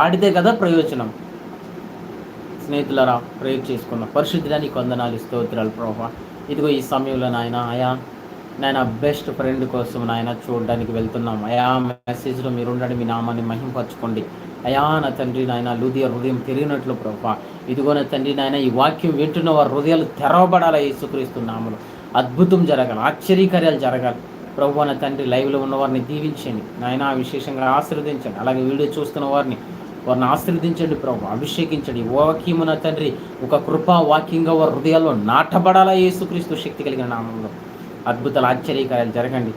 ఆడితే కదా ప్రయోజనం. స్నేహితులారా, ప్రేయర్ చేసుకుందాం. పరిశుద్ధుడా నీకు వందనాలు, స్తోత్రాలు ప్రభువా. ఇదిగో ఈ సమయంలో నాయన అయా నాయన బెస్ట్ ఫ్రెండ్ కోసం నాయన చూడడానికి వెళ్తున్నాం అయా. మెసేజ్లో మీరు ఉండండి, మీ నామాన్ని మహింపరచుకోండి అయా. నా తండ్రి నాయన లూదియ హృదయం తిరిగినట్లు ప్రభువా. ఇదిగో నా తండ్రి నాయన ఈ వాక్యం వింటున్న వారి హృదయాలు తెరవబడాలి. యేసుక్రీస్తు నామములో అద్భుతం జరగాలి, ఆశ్చర్యకార్యాలు జరగాలి ప్రభువా. నా తండ్రి లైవ్లో ఉన్న వారిని దీవించండి నాయన, విశేషంగా ఆశీర్వదించండి. అలాగే వీడియో చూస్తున్న వారిని ఆశీర్వదించండి ప్రభు, అభిషేకించండి. వాక్యము నా తండ్రి ఒక కృపా వాక్యంగా వారి హృదయాల్లో నాటబడాలా యేసుక్రీస్తు శక్తి కలిగిన నామంలో. అద్భుతాలు ఆశ్చర్యకార్యాలు జరగండి,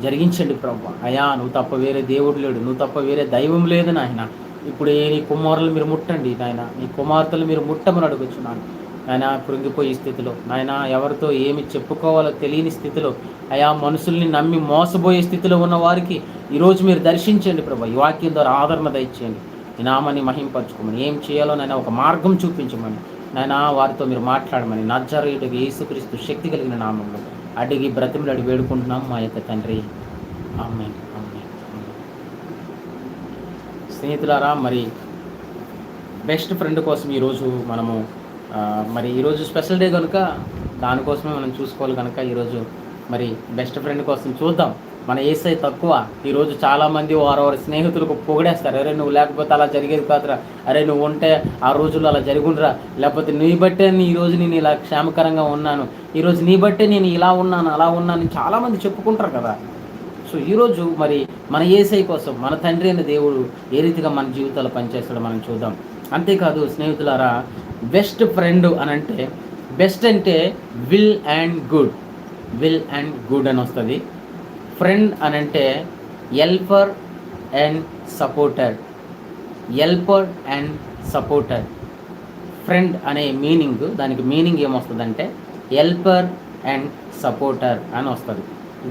జరిగించండి ప్రభు. అయా నువ్వు తప్ప వేరే దేవుడు లేడు, నువ్వు తప్ప వేరే దైవం లేదు నాయన. ఇప్పుడు నీ కుమారులు మీరు ముట్టండి నాయన, నీ కుమార్తెలు మీరు ముట్టమని అడుగుచున్నాను నాయన. కృంగిపోయే స్థితిలో నాయన, ఎవరితో ఏమి చెప్పుకోవాలో తెలియని స్థితిలో అయా, మనుషుల్ని నమ్మి మోసపోయే స్థితిలో ఉన్న వారికి ఈరోజు మీరు దర్శించండి ప్రభు. ఈ వాక్యం ద్వారా ఆదరణ దయచేయండి. ఈ నామాన్ని మహింపరచుకోమని, ఏం చేయాలో నాయన ఒక మార్గం చూపించమని నాయన, వారితో మీరు మాట్లాడమని నజరేయుడగు యేసుక్రీస్తు శక్తి కలిగిన నామంలో అడిగి బ్రతిమలాడి వేడుకుంటున్నాం మా యొక్క తండ్రి. ఆమేన్, ఆమేన్. స్నేహితులారా, మరి బెస్ట్ ఫ్రెండ్ కోసం ఈరోజు మనము మరి ఈరోజు స్పెషల్ డే కనుక దానికోసమే మనం చూసుకోవాలి కనుక ఈరోజు మరి బెస్ట్ ఫ్రెండ్ కోసం చూద్దాం. మన ఏసై తక్కువ. ఈరోజు చాలామంది వారి స్నేహితులకు పొగిడేస్తారు. అరే నువ్వు లేకపోతే అలా జరిగేది కాదురా, అరే నువ్వు ఉంటే ఆ రోజుల్లో అలా జరుగుండ్రా, లేకపోతే నీ బట్టే ఈరోజు నేను ఇలా క్షేమకరంగా ఉన్నాను, ఈరోజు నీ బట్టే నేను ఇలా ఉన్నాను అలా ఉన్నాను చాలామంది చెప్పుకుంటారు కదా. సో ఈరోజు మరి మన ఏసై కోసం మన తండ్రి అయిన దేవుడు ఏ రీతిగా మన జీవితాలు పనిచేస్తాడో మనం చూద్దాం. అంతేకాదు స్నేహితులారా, బెస్ట్ ఫ్రెండ్ అని అంటే, బెస్ట్ అంటే will and good, will and good అని వస్తుంది. ఫ్రెండ్ అని అంటే helper and supporter, helper and supporter. Friend అనే మీనింగ్, దానికి మీనింగ్ ఏమొస్తుందంటే హెల్పర్ అండ్ సపోర్టర్ అని వస్తుంది.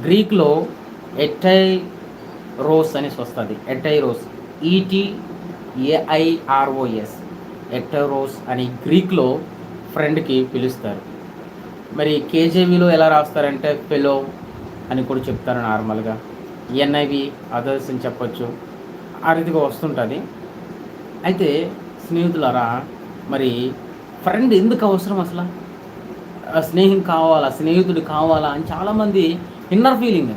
గ్రీక్లో ఎటైరోస్ అనేసి వస్తుంది. ఎటైరోస్, ETAIROS, ఎటైరోస్ అని గ్రీక్లో ఫ్రెండ్కి పిలుస్తారు. మరి కేజేవీలో ఎలా రాస్తారంటే ఫెలో అని కూడా చెప్తారు నార్మల్గా. NIV అదర్స్ అని చెప్పొచ్చు, ఆ రీతిగా వస్తుంటుంది. అయితే స్నేహితులారా, మరి ఫ్రెండ్ ఎందుకు అవసరం అసలు? స్నేహం కావాలా, స్నేహితుడు కావాలా అని చాలామంది ఇన్నర్ ఫీలింగ్.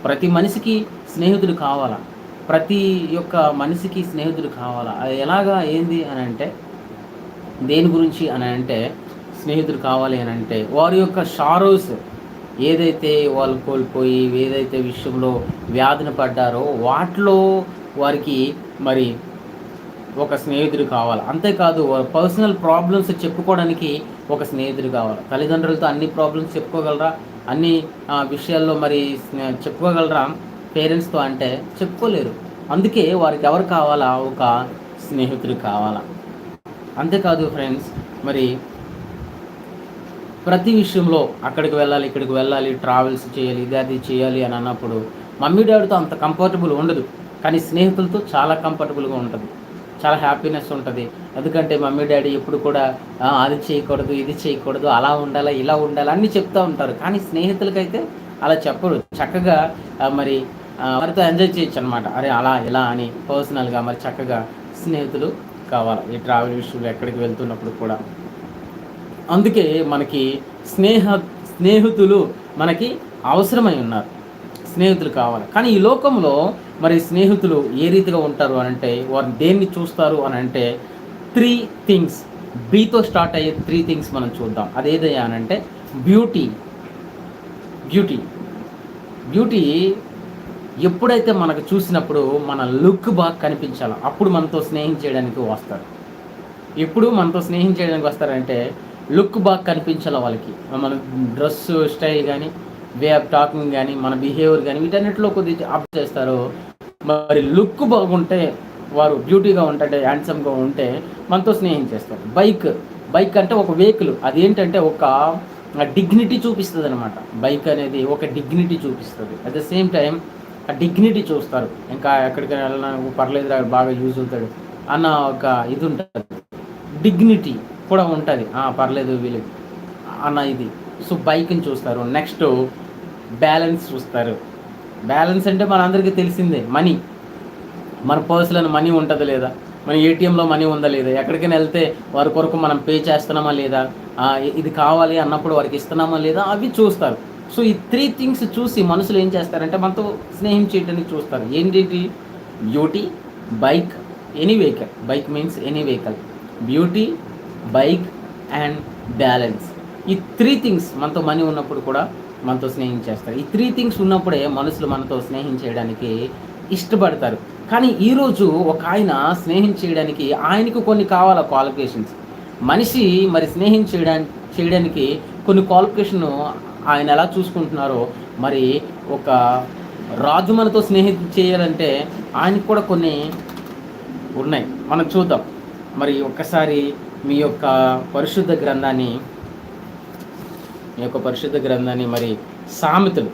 ప్రతి మనిషికి స్నేహితుడు కావాలా, ప్రతి ఒక్క మనిషికి స్నేహితుడు కావాలా. అది ఎలాగా ఏంది అని అంటే, దేని గురించి అని అంటే, స్నేహితుడు కావాలి అని అంటే వారి యొక్క షారోస్ ఏదైతే వాళ్ళు కోల్పోయి ఏదైతే విషయంలో వ్యాధిన పడ్డారో వాటిలో వారికి మరి ఒక స్నేహితుడు కావాలి. అంతేకాదు పర్సనల్ ప్రాబ్లమ్స్ చెప్పుకోవడానికి ఒక స్నేహితుడు కావాలి. తల్లిదండ్రులతో అన్ని ప్రాబ్లమ్స్ చెప్పుకోగలరా, అన్ని విషయాల్లో మరి చెప్పుకోగలరా పేరెంట్స్తో అంటే చెప్పుకోలేరు. అందుకే వారికి ఎవరు కావాలా? ఒక స్నేహితుడు కావాలా. అంతేకాదు ఫ్రెండ్స్, మరి ప్రతి విషయంలో అక్కడికి వెళ్ళాలి, ఇక్కడికి వెళ్ళాలి, ట్రావెల్స్ చేయాలి, ఇది అది చేయాలి అని అన్నప్పుడు మమ్మీ డాడీతో అంత కంఫర్టబుల్ ఉండదు, కానీ స్నేహితులతో చాలా కంఫర్టబుల్గా ఉంటుంది, చాలా హ్యాపీనెస్ ఉంటుంది. ఎందుకంటే మమ్మీ డాడీ ఎప్పుడు కూడా అది చేయకూడదు, ఇది చేయకూడదు, అలా ఉండాలి, ఇలా ఉండాలి అన్నీ చెప్తూ ఉంటారు. కానీ స్నేహితులకైతే అలా చెప్పరు. చక్కగా మరి వారితో ఎంజాయ్ చేయొచ్చు అనమాట. అరే అలా ఇలా అని పర్సనల్గా మరి చక్కగా స్నేహితులు కావాలి ఈ ట్రావెల్ విషయంలో ఎక్కడికి వెళ్తున్నప్పుడు కూడా. అందుకే మనకి స్నేహితులు మనకి అవసరమై ఉన్నారు, స్నేహితులు కావాలి. కానీ ఈ లోకంలో మరి స్నేహితులు ఏ రీతిగా ఉంటారు అని అంటే, వారు దేన్ని చూస్తారు అని అంటే 3 థింగ్స్, బీతో స్టార్ట్ అయ్యే 3 థింగ్స్ మనం చూద్దాం. అదేదయ్యా అని అంటే బ్యూటీ. ఎప్పుడైతే మనకు చూసినప్పుడు మన లుక్ బాగా కనిపించాలో అప్పుడు మనతో స్నేహం చేయడానికి వస్తారు. ఎప్పుడు మనతో స్నేహం చేయడానికి వస్తారంటే లుక్ బాగా కనిపించాలి వాళ్ళకి. మన డ్రెస్ స్టైల్ కానీ, వే ఆఫ్ టాకింగ్ కానీ, మన బిహేవియర్ కానీ వీటన్నిటిలో కొద్దిగా అప్ చేస్తారు. మరి లుక్ బాగుంటే, వారు బ్యూటీగా ఉంటే, హ్యాండ్సమ్గా ఉంటే మనతో స్నేహం చేస్తారు. బైక్ అంటే ఒక వెహికల్, అదేంటంటే ఒక డిగ్నిటీ చూపిస్తుంది అనమాట. బైక్ అనేది ఒక డిగ్నిటీ చూపిస్తుంది. అట్ ద సేమ్ టైం ఆ డిగ్నిటీ చూస్తారు. ఇంకా ఎక్కడికైనా వెళ్ళినా పర్లేదు, బాగా యూజ్ అవుతాడు అన్న ఒక ఇది ఉంటుంది, డిగ్నిటీ కూడా ఉంటుంది. పర్లేదు వీళ్ళు అన్న ఇది. సో బైక్ని చూస్తారు. నెక్స్ట్ బ్యాలెన్స్ చూస్తారు. బ్యాలెన్స్ అంటే మనందరికీ తెలిసిందే, మనీ. మన పర్సులో మనీ ఉంటుంది లేదా, మన ఏటీఎంలో మనీ ఉందా లేదా, ఎక్కడికైనా వెళ్తే వారి కొరకు మనం పే చేస్తున్నామా లేదా, ఇది కావాలి అన్నప్పుడు వారికి ఇస్తున్నామా లేదా, అవి చూస్తారు. సో ఈ 3 థింగ్స్ చూసి మనుషులు ఏం చేస్తారంటే మనతో స్నేహం చేయడానికి చూస్తారు. ఏంటి? Beauty, bike, any vehicle. Bike means any vehicle. Beauty, bike and balance. ఈ 3 థింగ్స్ మనతో మనీ ఉన్నప్పుడు కూడా మనతో స్నేహం చేస్తారు. ఈ 3 థింగ్స్ ఉన్నప్పుడే మనుషులు మనతో స్నేహం చేయడానికి ఇష్టపడతారు. కానీ ఈరోజు ఒక ఆయన స్నేహం చేయడానికి ఆయనకు కొన్ని కావాల క్వాలిఫికేషన్స్. మనిషి మరి స్నేహం చేయడానికి కొన్ని క్వాలిఫికేషన్ ఆయన ఎలా చూసుకుంటున్నారో, మరి ఒక రాజు మనతో స్నేహం చేయాలంటే ఆయనకు కూడా కొన్ని ఉన్నాయి. మనం చూద్దాం. మరి ఒక్కసారి మీ యొక్క పరిశుద్ధ గ్రంథాన్ని మరి సామెతలు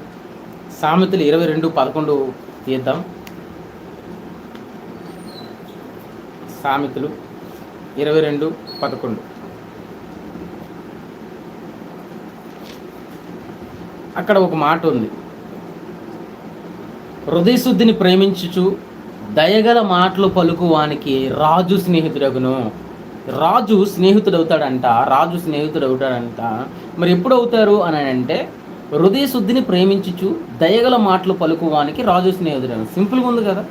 22:11 తీద్దాం. సామెతలు 22:11. అక్కడ ఒక మాట ఉంది. హృదయశుద్ధిని ప్రేమించుచు దయగల మాటలు పలుకువానికి రాజు స్నేహితుడగును. రాజు స్నేహితుడవుతాడంట. మరి ఎప్పుడు అవుతారు అని అంటే, హృదయశుద్ధిని ప్రేమించుచు దయగల మాటలు పలుకువానికి రాజు స్నేహితుడు. సింపుల్గా ఉంది కదా.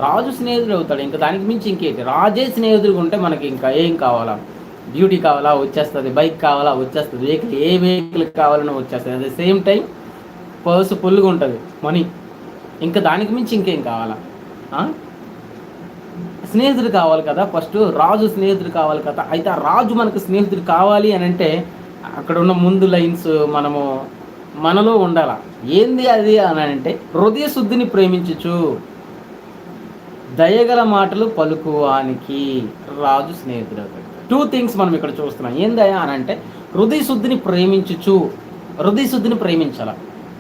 రాజు స్నేహితుడు అవుతాడు. ఇంకా దానికి మించి ఇంకేంటి? రాజే స్నేహితుడిగా ఉంటే మనకి ఇంకా ఏం కావాలా? బ్యూటీ కావాలా? వచ్చేస్తుంది. బైక్ కావాలా? వచ్చేస్తుంది. వెహికల్ కావాలన్నా వచ్చేస్తుంది. At the same time purse ఫుల్గా ఉంటుంది, మనీ. ఇంకా దానికి మించి ఇంకేం కావాలా? స్నేహితుడు కావాలి కదా. ఫస్ట్ రాజు స్నేహితుడు కావాలి కదా. అయితే ఆ రాజు మనకు స్నేహితుడు కావాలి అని అంటే అక్కడ ఉన్న ముందు లైన్స్ మనలో ఉండాల. ఏంది అది అని అంటే, హృదయ శుద్ధిని ప్రేమించుచు దయగల మాటలు పలుకువానికి రాజు స్నేహితుడు అవుతాడు. 2 థింగ్స్ మనం ఇక్కడ చూస్తున్నాం. ఏందయ్యా అని అంటే, హృదయ శుద్ధిని ప్రేమించాల.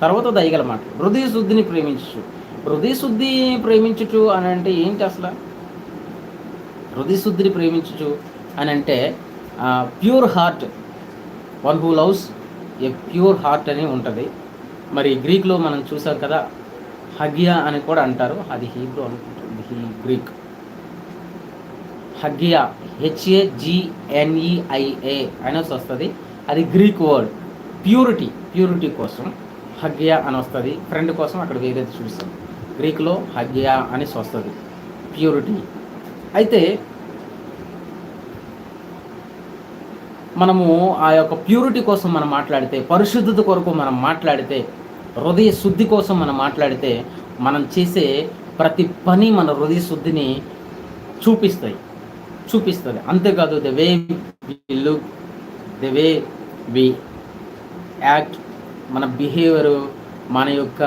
తర్వాత దయగల మాటలు. హృదయ శుద్ధిని ప్రేమించుచు అని అంటే ఏంటి అసలు? హృదయ శుద్ధిని ప్రేమించుచు అని అంటే pure heart. One who loves A pure heart అని ఉంటుంది. మరి గ్రీక్లో మనం చూసాం కదా, హగియా అని కూడా అంటారు. అది హీబ్రూ అనుకుంటుంది, గ్రీక్. హగియా HAGNEIA అనేసి వస్తుంది. అది గ్రీక్ వర్డ్. ప్యూరిటీ కోసం హగ్యా అని వస్తుంది. ఫ్రెండ్ కోసం అక్కడ వేరేది చూస్తాం. గ్రీక్లో హగ్యా అనేసి వస్తుంది, ప్యూరిటీ. అయితే మనము ఆ యొక్క ప్యూరిటీ కోసం మనం మాట్లాడితే, పరిశుద్ధత కొరకు మనం మాట్లాడితే, హృదయ శుద్ధి కోసం మనం మాట్లాడితే, మనం చేసే ప్రతి పని మన హృదయ శుద్ధిని చూపిస్తుంది. అంతేకాదు the way we look, the way we act, మన బిహేవియరు, మన యొక్క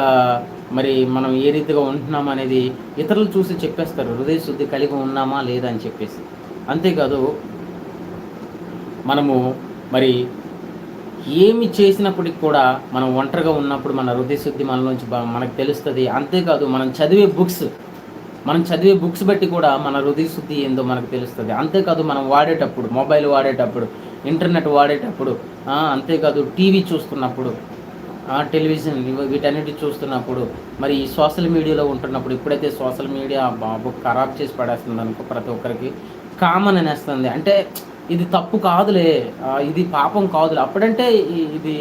మరి మనం ఏ రీతిగా ఉంటున్నాం అనేది ఇతరులు చూసి చెప్పేస్తారు, హృదయ శుద్ధి కలిగి ఉన్నామా లేదా అని చెప్పేసి. అంతేకాదు మనము మరి ఏమి చేసినప్పటికి కూడా మనం ఒంటరిగా ఉన్నప్పుడు మన హృదయ శుద్ధి మనలోంచి మనకు తెలుస్తుంది. అంతేకాదు మనం చదివే బుక్స్ బట్టి కూడా మన హృదయ శుద్ధి ఏందో మనకు తెలుస్తుంది. అంతేకాదు మనం వాడేటప్పుడు, మొబైల్ వాడేటప్పుడు, ఇంటర్నెట్ వాడేటప్పుడు, అంతేకాదు టీవీ చూస్తున్నప్పుడు, టెలివిజన్, వీటన్నిటి చూస్తున్నప్పుడు, మరి ఈ సోషల్ మీడియాలో ఉంటున్నప్పుడు, ఇప్పుడైతే సోషల్ మీడియా బాబు ఖరాబ్ చేసి పడేస్తుంది అనుకో, ప్రతి ఒక్కరికి కామన్ అనేస్తుంది. అంటే ఇది తప్పు కాదులే, ఇది పాపం కాదులే, అప్పుడంటే ఇది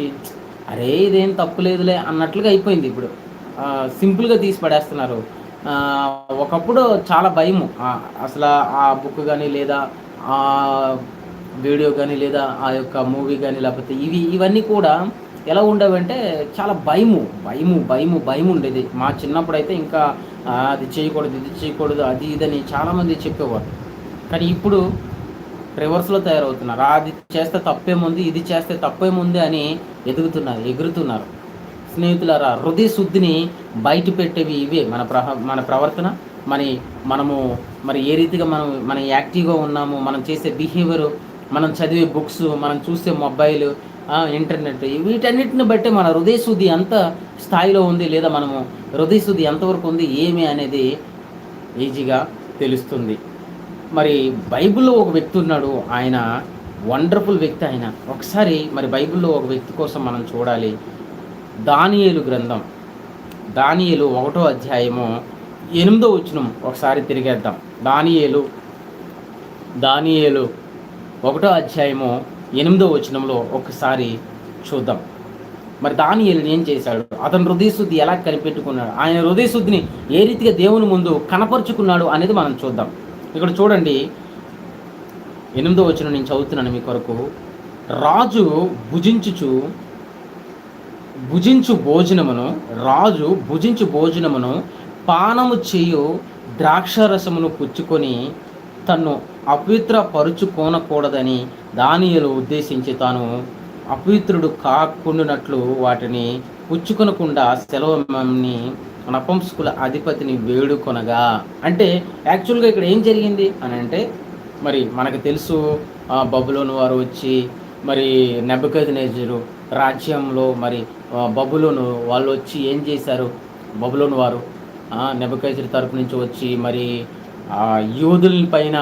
అరే ఇదేం తప్పు లేదులే అన్నట్లుగా అయిపోయింది. ఇప్పుడు సింపుల్గా తీసి పడేస్తున్నారు. ఒకప్పుడు చాలా భయము, అసలు ఆ బుక్ కానీ లేదా ఆ వీడియో కానీ లేదా ఆ యొక్క మూవీ కానీ, లేకపోతే ఇవన్నీ కూడా ఎలా ఉండేవంటే చాలా భయము ఉండేది. మా చిన్నప్పుడు అయితే ఇంకా అది చేయకూడదు, ఇది చేయకూడదు, అది ఇదని చాలామంది చెప్పేవారు. కానీ ఇప్పుడు రివర్స్లో తయారవుతున్నారు. అది చేస్తే తప్పేముంది, ఇది చేస్తే తప్పేముంది అని ఎగురుతున్నారు. స్నేహితులారా, హృదయ శుద్ధిని బయట పెట్టేవి ఇవే. మన ప్రవర్తన, మనము మరి ఏ రీతిగా మనం యాక్టివ్గా ఉన్నాము, మనం చేసే బిహేవియర్, మనం చదివే బుక్స్, మనం చూసే మొబైల్, ఇంటర్నెట్, వీటన్నిటిని బట్టి మన హృదయ శుద్ధి ఎంత స్థాయిలో ఉంది, లేదా మనము హృదయ శుద్ధి ఎంతవరకు ఉంది ఏమి అనేది ఈజీగా తెలుస్తుంది. మరి బైబిల్లో ఒక వ్యక్తి ఉన్నాడు, ఆయన వండర్ఫుల్ వ్యక్తి. ఆయన ఒకసారి మరి బైబిల్లో ఒక వ్యక్తి కోసం మనం చూడాలి. దానియేలు గ్రంథం, దానియేలు 1వ అధ్యాయము 8వ వచనం ఒకసారి తిరిగేద్దాం. దానియేలు దానియేలు 1వ అధ్యాయము 8వ వచనంలో ఒకసారి చూద్దాం. మరి దానియేలు ఏం చేశాడు, అతను హృదయశుద్ధి ఎలా కనిపెట్టుకున్నాడు, ఆయన హృదయశుద్ధిని ఏ రీతిగా దేవుని ముందు కనపరుచుకున్నాడు అనేది మనం చూద్దాం. ఇక్కడ చూడండి, 8వ వచనం నేను చదువుతున్నాను మీ కొరకు. రాజు భుజించు భోజనమును పానము చేయు ద్రాక్షరసమును పుచ్చుకొని తన్ను అపవిత్రపరుచుకోనకూడదని దానియేలు ఉద్దేశించి తాను అపవిత్రుడు కాకుండానట్లు వాటిని పుచ్చుకొనకుండా సెలవుని నపుంసకుల అధిపతిని వేడుకొనగా. అంటే యాక్చువల్గా ఇక్కడ ఏం జరిగింది అని అంటే, మరి మనకు తెలుసు, బబులోను వారు వచ్చి మరి నెబుకద్నెజరు రాజ్యంలో మరి బబులోను వాళ్ళు వచ్చి ఏం చేశారు, బబులోను వారు నెబుకద్నెజరు తరపు నుంచి వచ్చి మరి యూదుల పైన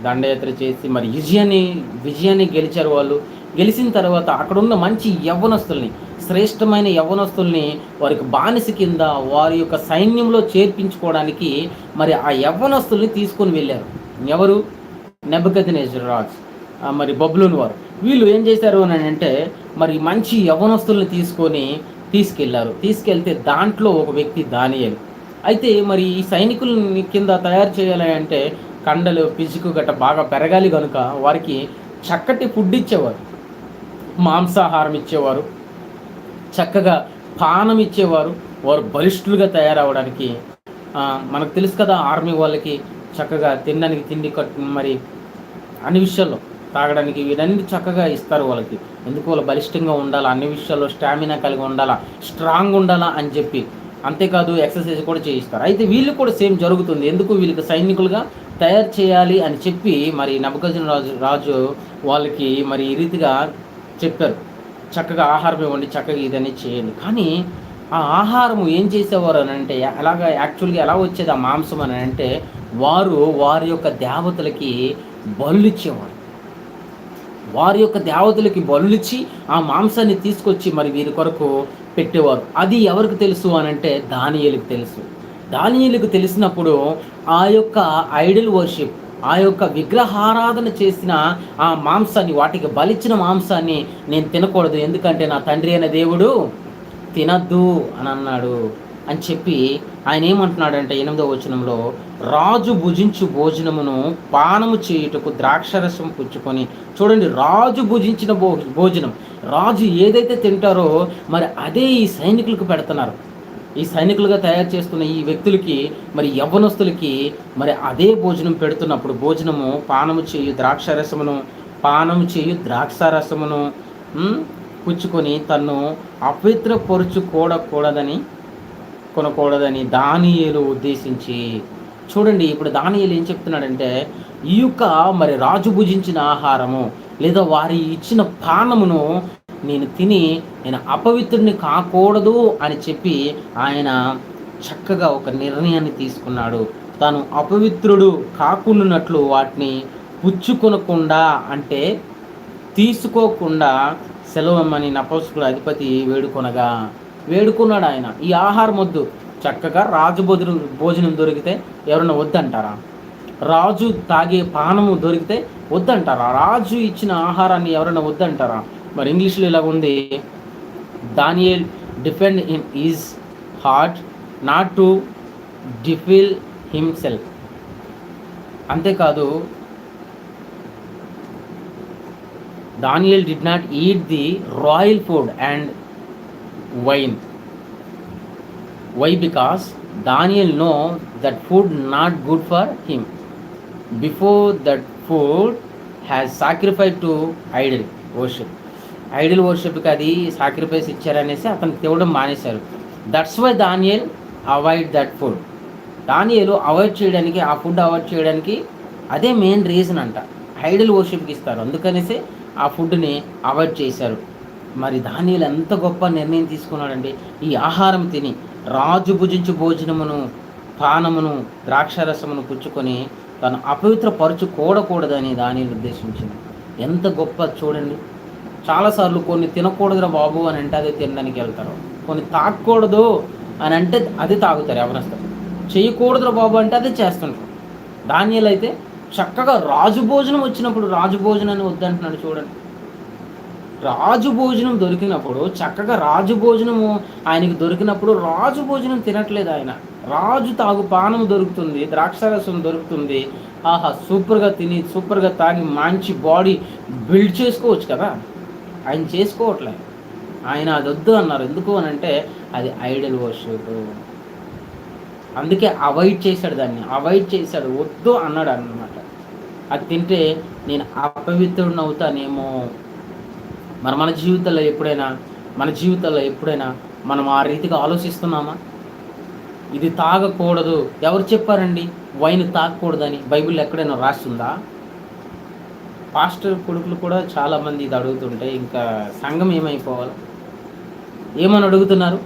దండయాత్ర చేసి మరి విజయాన్ని గెలిచారు. వాళ్ళు గెలిచిన తర్వాత అక్కడున్న మంచి యవ్వనస్తుల్ని, శ్రేష్టమైన యవ్వనస్తుల్ని వారికి బానిస కింద వారి యొక్క సైన్యంలో చేర్పించుకోవడానికి మరి ఆ యవ్వనస్తుల్ని తీసుకొని వెళ్ళారు. ఎవరు? నెబుకద్నెజరు రాజు, మరి బబులోను వారు. వీళ్ళు ఏం చేశారు అని అంటే, మరి మంచి యవ్వనస్తుల్ని తీసుకెళ్తే దాంట్లో ఒక వ్యక్తి దానియేలు. అయితే మరి ఈ సైనికులని కింద తయారు చేయాలి అంటే కండలు పిసుకు గట్ట బాగా పెరగాలి కనుక వారికి చక్కటి ఫుడ్ ఇచ్చేవారు, మాంసాహారం ఇచ్చేవారు, చక్కగా పానం ఇచ్చేవారు. వారు బలిష్ఠులుగా తయారవడానికి. మనకు తెలుసు కదా, ఆర్మీ వాళ్ళకి చక్కగా తినడానికి తిండి మరి అన్ని విషయాల్లో తాగడానికి వీటన్ని చక్కగా ఇస్తారు వాళ్ళకి. ఎందుకు? వాళ్ళు బలిష్టంగా ఉండాలా, అన్ని విషయాల్లో స్టామినా కలిగి ఉండాలా, స్ట్రాంగ్ ఉండాలా అని చెప్పి. అంతేకాదు ఎక్సర్సైజ్ కూడా చేయిస్తారు. అయితే వీళ్ళు కూడా సేమ్ జరుగుతుంది. ఎందుకు? వీళ్ళకి సైనికులుగా తయారు చేయాలి అని చెప్పి మరి నెబుకద్నెజరు రాజు వాళ్ళకి మరి ఈ రీతిగా చెప్పారు, చక్కగా ఆహారం ఇవ్వండి, చక్కగా ఇదని చేయండి. కానీ ఆ ఆహారము ఏం చేసేవారు అని అంటే, యాక్చువల్గా ఎలా వచ్చేది ఆ మాంసం అని అంటే, వారి యొక్క దేవతలకి బలులిచ్చేవారు. వారి యొక్క దేవతలకి బలులిచ్చి ఆ మాంసాన్ని తీసుకొచ్చి మరి వీరి కొరకు పెట్టేవారు. అది ఎవరికి తెలుసు అని అంటే దానియేలుకి తెలుసు. దానియేలుకు తెలిసినప్పుడు ఆ యొక్క ఐడల్ వర్షిప్, ఆ యొక్క విగ్రహారాధన చేసిన ఆ మాంసాన్ని, వాటికి బలిచ్చిన మాంసాన్ని నేను తినకూడదు, ఎందుకంటే నా తండ్రి అయిన దేవుడు తినద్దు అని అన్నాడు అని చెప్పి ఆయన ఏమంటున్నాడంటే 8వ వచనంలో, రాజు భుజించు భోజనమును పానము చేయుటకు ద్రాక్షరసం పుచ్చుకొని. చూడండి, రాజు భుజించిన భోజనం, రాజు ఏదైతే తింటారో మరి అదే ఈ సైనికులకు పెడుతున్నారు. ఈ సైనికులుగా తయారు చేస్తున్న ఈ వ్యక్తులకి, మరి యవ్వనస్తులకి మరి అదే భోజనం పెడుతున్నప్పుడు, భోజనము పానము చేయు ద్రాక్షారసమును పుచ్చుకొని తన్ను కొనకూడదని దానియేలు ఉద్దేశించి. చూడండి, ఇప్పుడు దానియేలు ఏం చెప్తున్నాడంటే, ఈ యొక్క మరి రాజు భుజించిన ఆహారము లేదా వారి ఇచ్చిన పానమును నేను అపవిత్రుడిని కాకూడదు అని చెప్పి ఆయన చక్కగా ఒక నిర్ణయాన్ని తీసుకున్నాడు. తాను అపవిత్రుడు కాకుండానట్లు వాటిని పుచ్చుకొనకుండా, అంటే తీసుకోకుండా సెలవమని నపుంసకుల అధిపతి వేడుకున్నాడు. ఆయన ఈ ఆహారం వద్దు, చక్కగా రాజు భోజనం దొరికితే ఎవరైనా వద్దంటారా? రాజు తాగే పానము దొరికితే వద్దంటారా? రాజు ఇచ్చిన ఆహారాన్ని ఎవరైనా వద్దంటారా? మరి ఇంగ్లీష్లో ఇలా ఉంది, Daniel defend in his heart not to defile himself. అంతేకాదు, Daniel did not eat the royal food and wine. Why? Because Daniel know that food not good for him. Before that food has sacrificed to idol worship. Idol worship కి అది sacrifice ఇచ్చారనేసి అతను తినడం మానేశారు. That's why Daniel avoid that food. Daniel avoid చేయడానికి, ఆ food avoid చేయడానికి అదే main reason అంట. ఐడల్ వర్షిప్కి ఇస్తారు, అందుకనేసి ఆ ఫుడ్ని అవాయిడ్ చేశారు. మరి దానియేలు ఎంత గొప్ప నిర్ణయం తీసుకున్నాడండి. ఈ ఆహారం తిని రాజు భుజించు భోజనమును పానమును ద్రాక్షరసమును పుచ్చుకొని తను అపవిత్రపరచుకోకూడదని దానియేలు ఉద్దేశించింది. ఎంత గొప్ప చూడండి. చాలాసార్లు కొన్ని తినకూడదురా బాబు అని అంటే అదే తినడానికి వెళ్తారు, కొన్ని తాగకూడదు అని అంటే అదే తాగుతారు ఎవరొస్తారు, చేయకూడదురా బాబు అంటే అదే చేస్తుంటారు. దానియేలు అయితే చక్కగా రాజు భోజనం వచ్చినప్పుడు రాజు భోజనాన్ని వద్దంటున్నాడు చూడండి. రాజు భోజనం దొరికినప్పుడు, చక్కగా రాజు భోజనము ఆయనకి దొరికినప్పుడు రాజు భోజనం తినట్లేదు ఆయన. రాజు తాగు పానం దొరుకుతుంది, ద్రాక్షారసం దొరుకుతుంది. ఆహా, సూపర్గా తిని సూపర్గా తాగి మంచి బాడీ బిల్డ్ చేసుకోవచ్చు కదా, ఆయన చేసుకోవట్లే. ఆయన అది వద్దు అన్నారు. ఎందుకు అని అంటే అది ఐడల్ వర్షిప్. అందుకే అవాయిడ్ చేశాడు, దాన్ని అవాయిడ్ చేశాడు, వద్దు అన్నాడు అన్నమాట. అది తింటే నేను అపవిత్రుడిని అవుతానేమో. మన జీవితాల్లో ఎప్పుడైనా మనం ఆ రీతిగా ఆలోచిస్తున్నామా? ఇది తాగకూడదు, ఎవరు చెప్పారండి వైన్ తాగకూడదని? బైబిల్ ఎక్కడైనా రాస్తుందా? పాస్టర్ కొడుకులు కూడా చాలామంది ఇది అడుగుతుంటే ఇంకా సంఘం ఏమైపోవాలి? ఏమని అడుగుతున్నారు?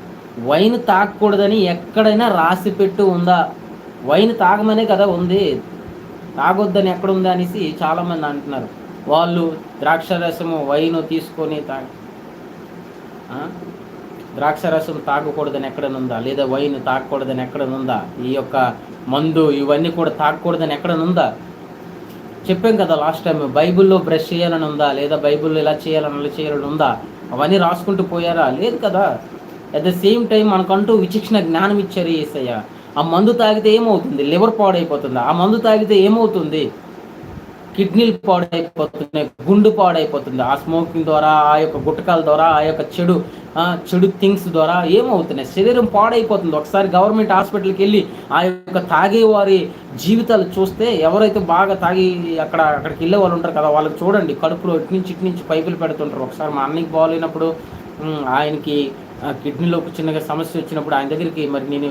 వైన్ తాగకూడదని ఎక్కడైనా రాసి పెట్టు ఉందా? వైన్ తాగమనే కదా ఉంది, తాగొద్దని ఎక్కడుందా అనేసి చాలామంది అంటున్నారు. వాళ్ళు ద్రాక్షరసము వైన్ తీసుకొని ద్రాక్షరసం తాగకూడదని ఎక్కడనుందా? లేదా వైన్ తాగకూడదని ఎక్కడనుందా? ఈ యొక్క మందు ఇవన్నీ కూడా తాగకూడదని ఎక్కడనుందా? చెప్పాం కదా లాస్ట్ టైం. బైబిల్లో బ్రష్ చేయాలని ఉందా? లేదా బైబిల్లో ఇలా చేయాలని అలా చేయాలని ఉందా? అవన్నీ రాసుకుంటూ పోయారా? లేదు కదా. అట్ ద సేమ్ టైం మనకంటూ విచక్షణ జ్ఞానం ఇచ్చారు యేసయ్య. ఆ మందు తాగితే ఏమవుతుంది? లివర్ పాడైపోతుంది. ఆ మందు తాగితే ఏమవుతుంది? కిడ్నీలు పాడైపోతున్నాయి, గుండు పాడైపోతుంది. ఆ స్మోకింగ్ ద్వారా, ఆ యొక్క గుట్టకాల ద్వారా, ఆ యొక్క చెడు థింగ్స్ ద్వారా ఏమవుతున్నాయి? శరీరం పాడైపోతుంది. ఒకసారి గవర్నమెంట్ హాస్పిటల్కి వెళ్ళి ఆ యొక్క తాగేవారి జీవితాలు చూస్తే, ఎవరైతే బాగా తాగి అక్కడికి వెళ్ళే వాళ్ళు ఉంటారు కదా, వాళ్ళకి చూడండి కడుపులో ఇటు నుంచి పైపులు పెడుతుంటారు. ఒకసారి మా అన్నకి బాగాలేనప్పుడు ఆయనకి కిడ్నీలో చిన్నగా సమస్య వచ్చినప్పుడు ఆయన దగ్గరికి మరి నేను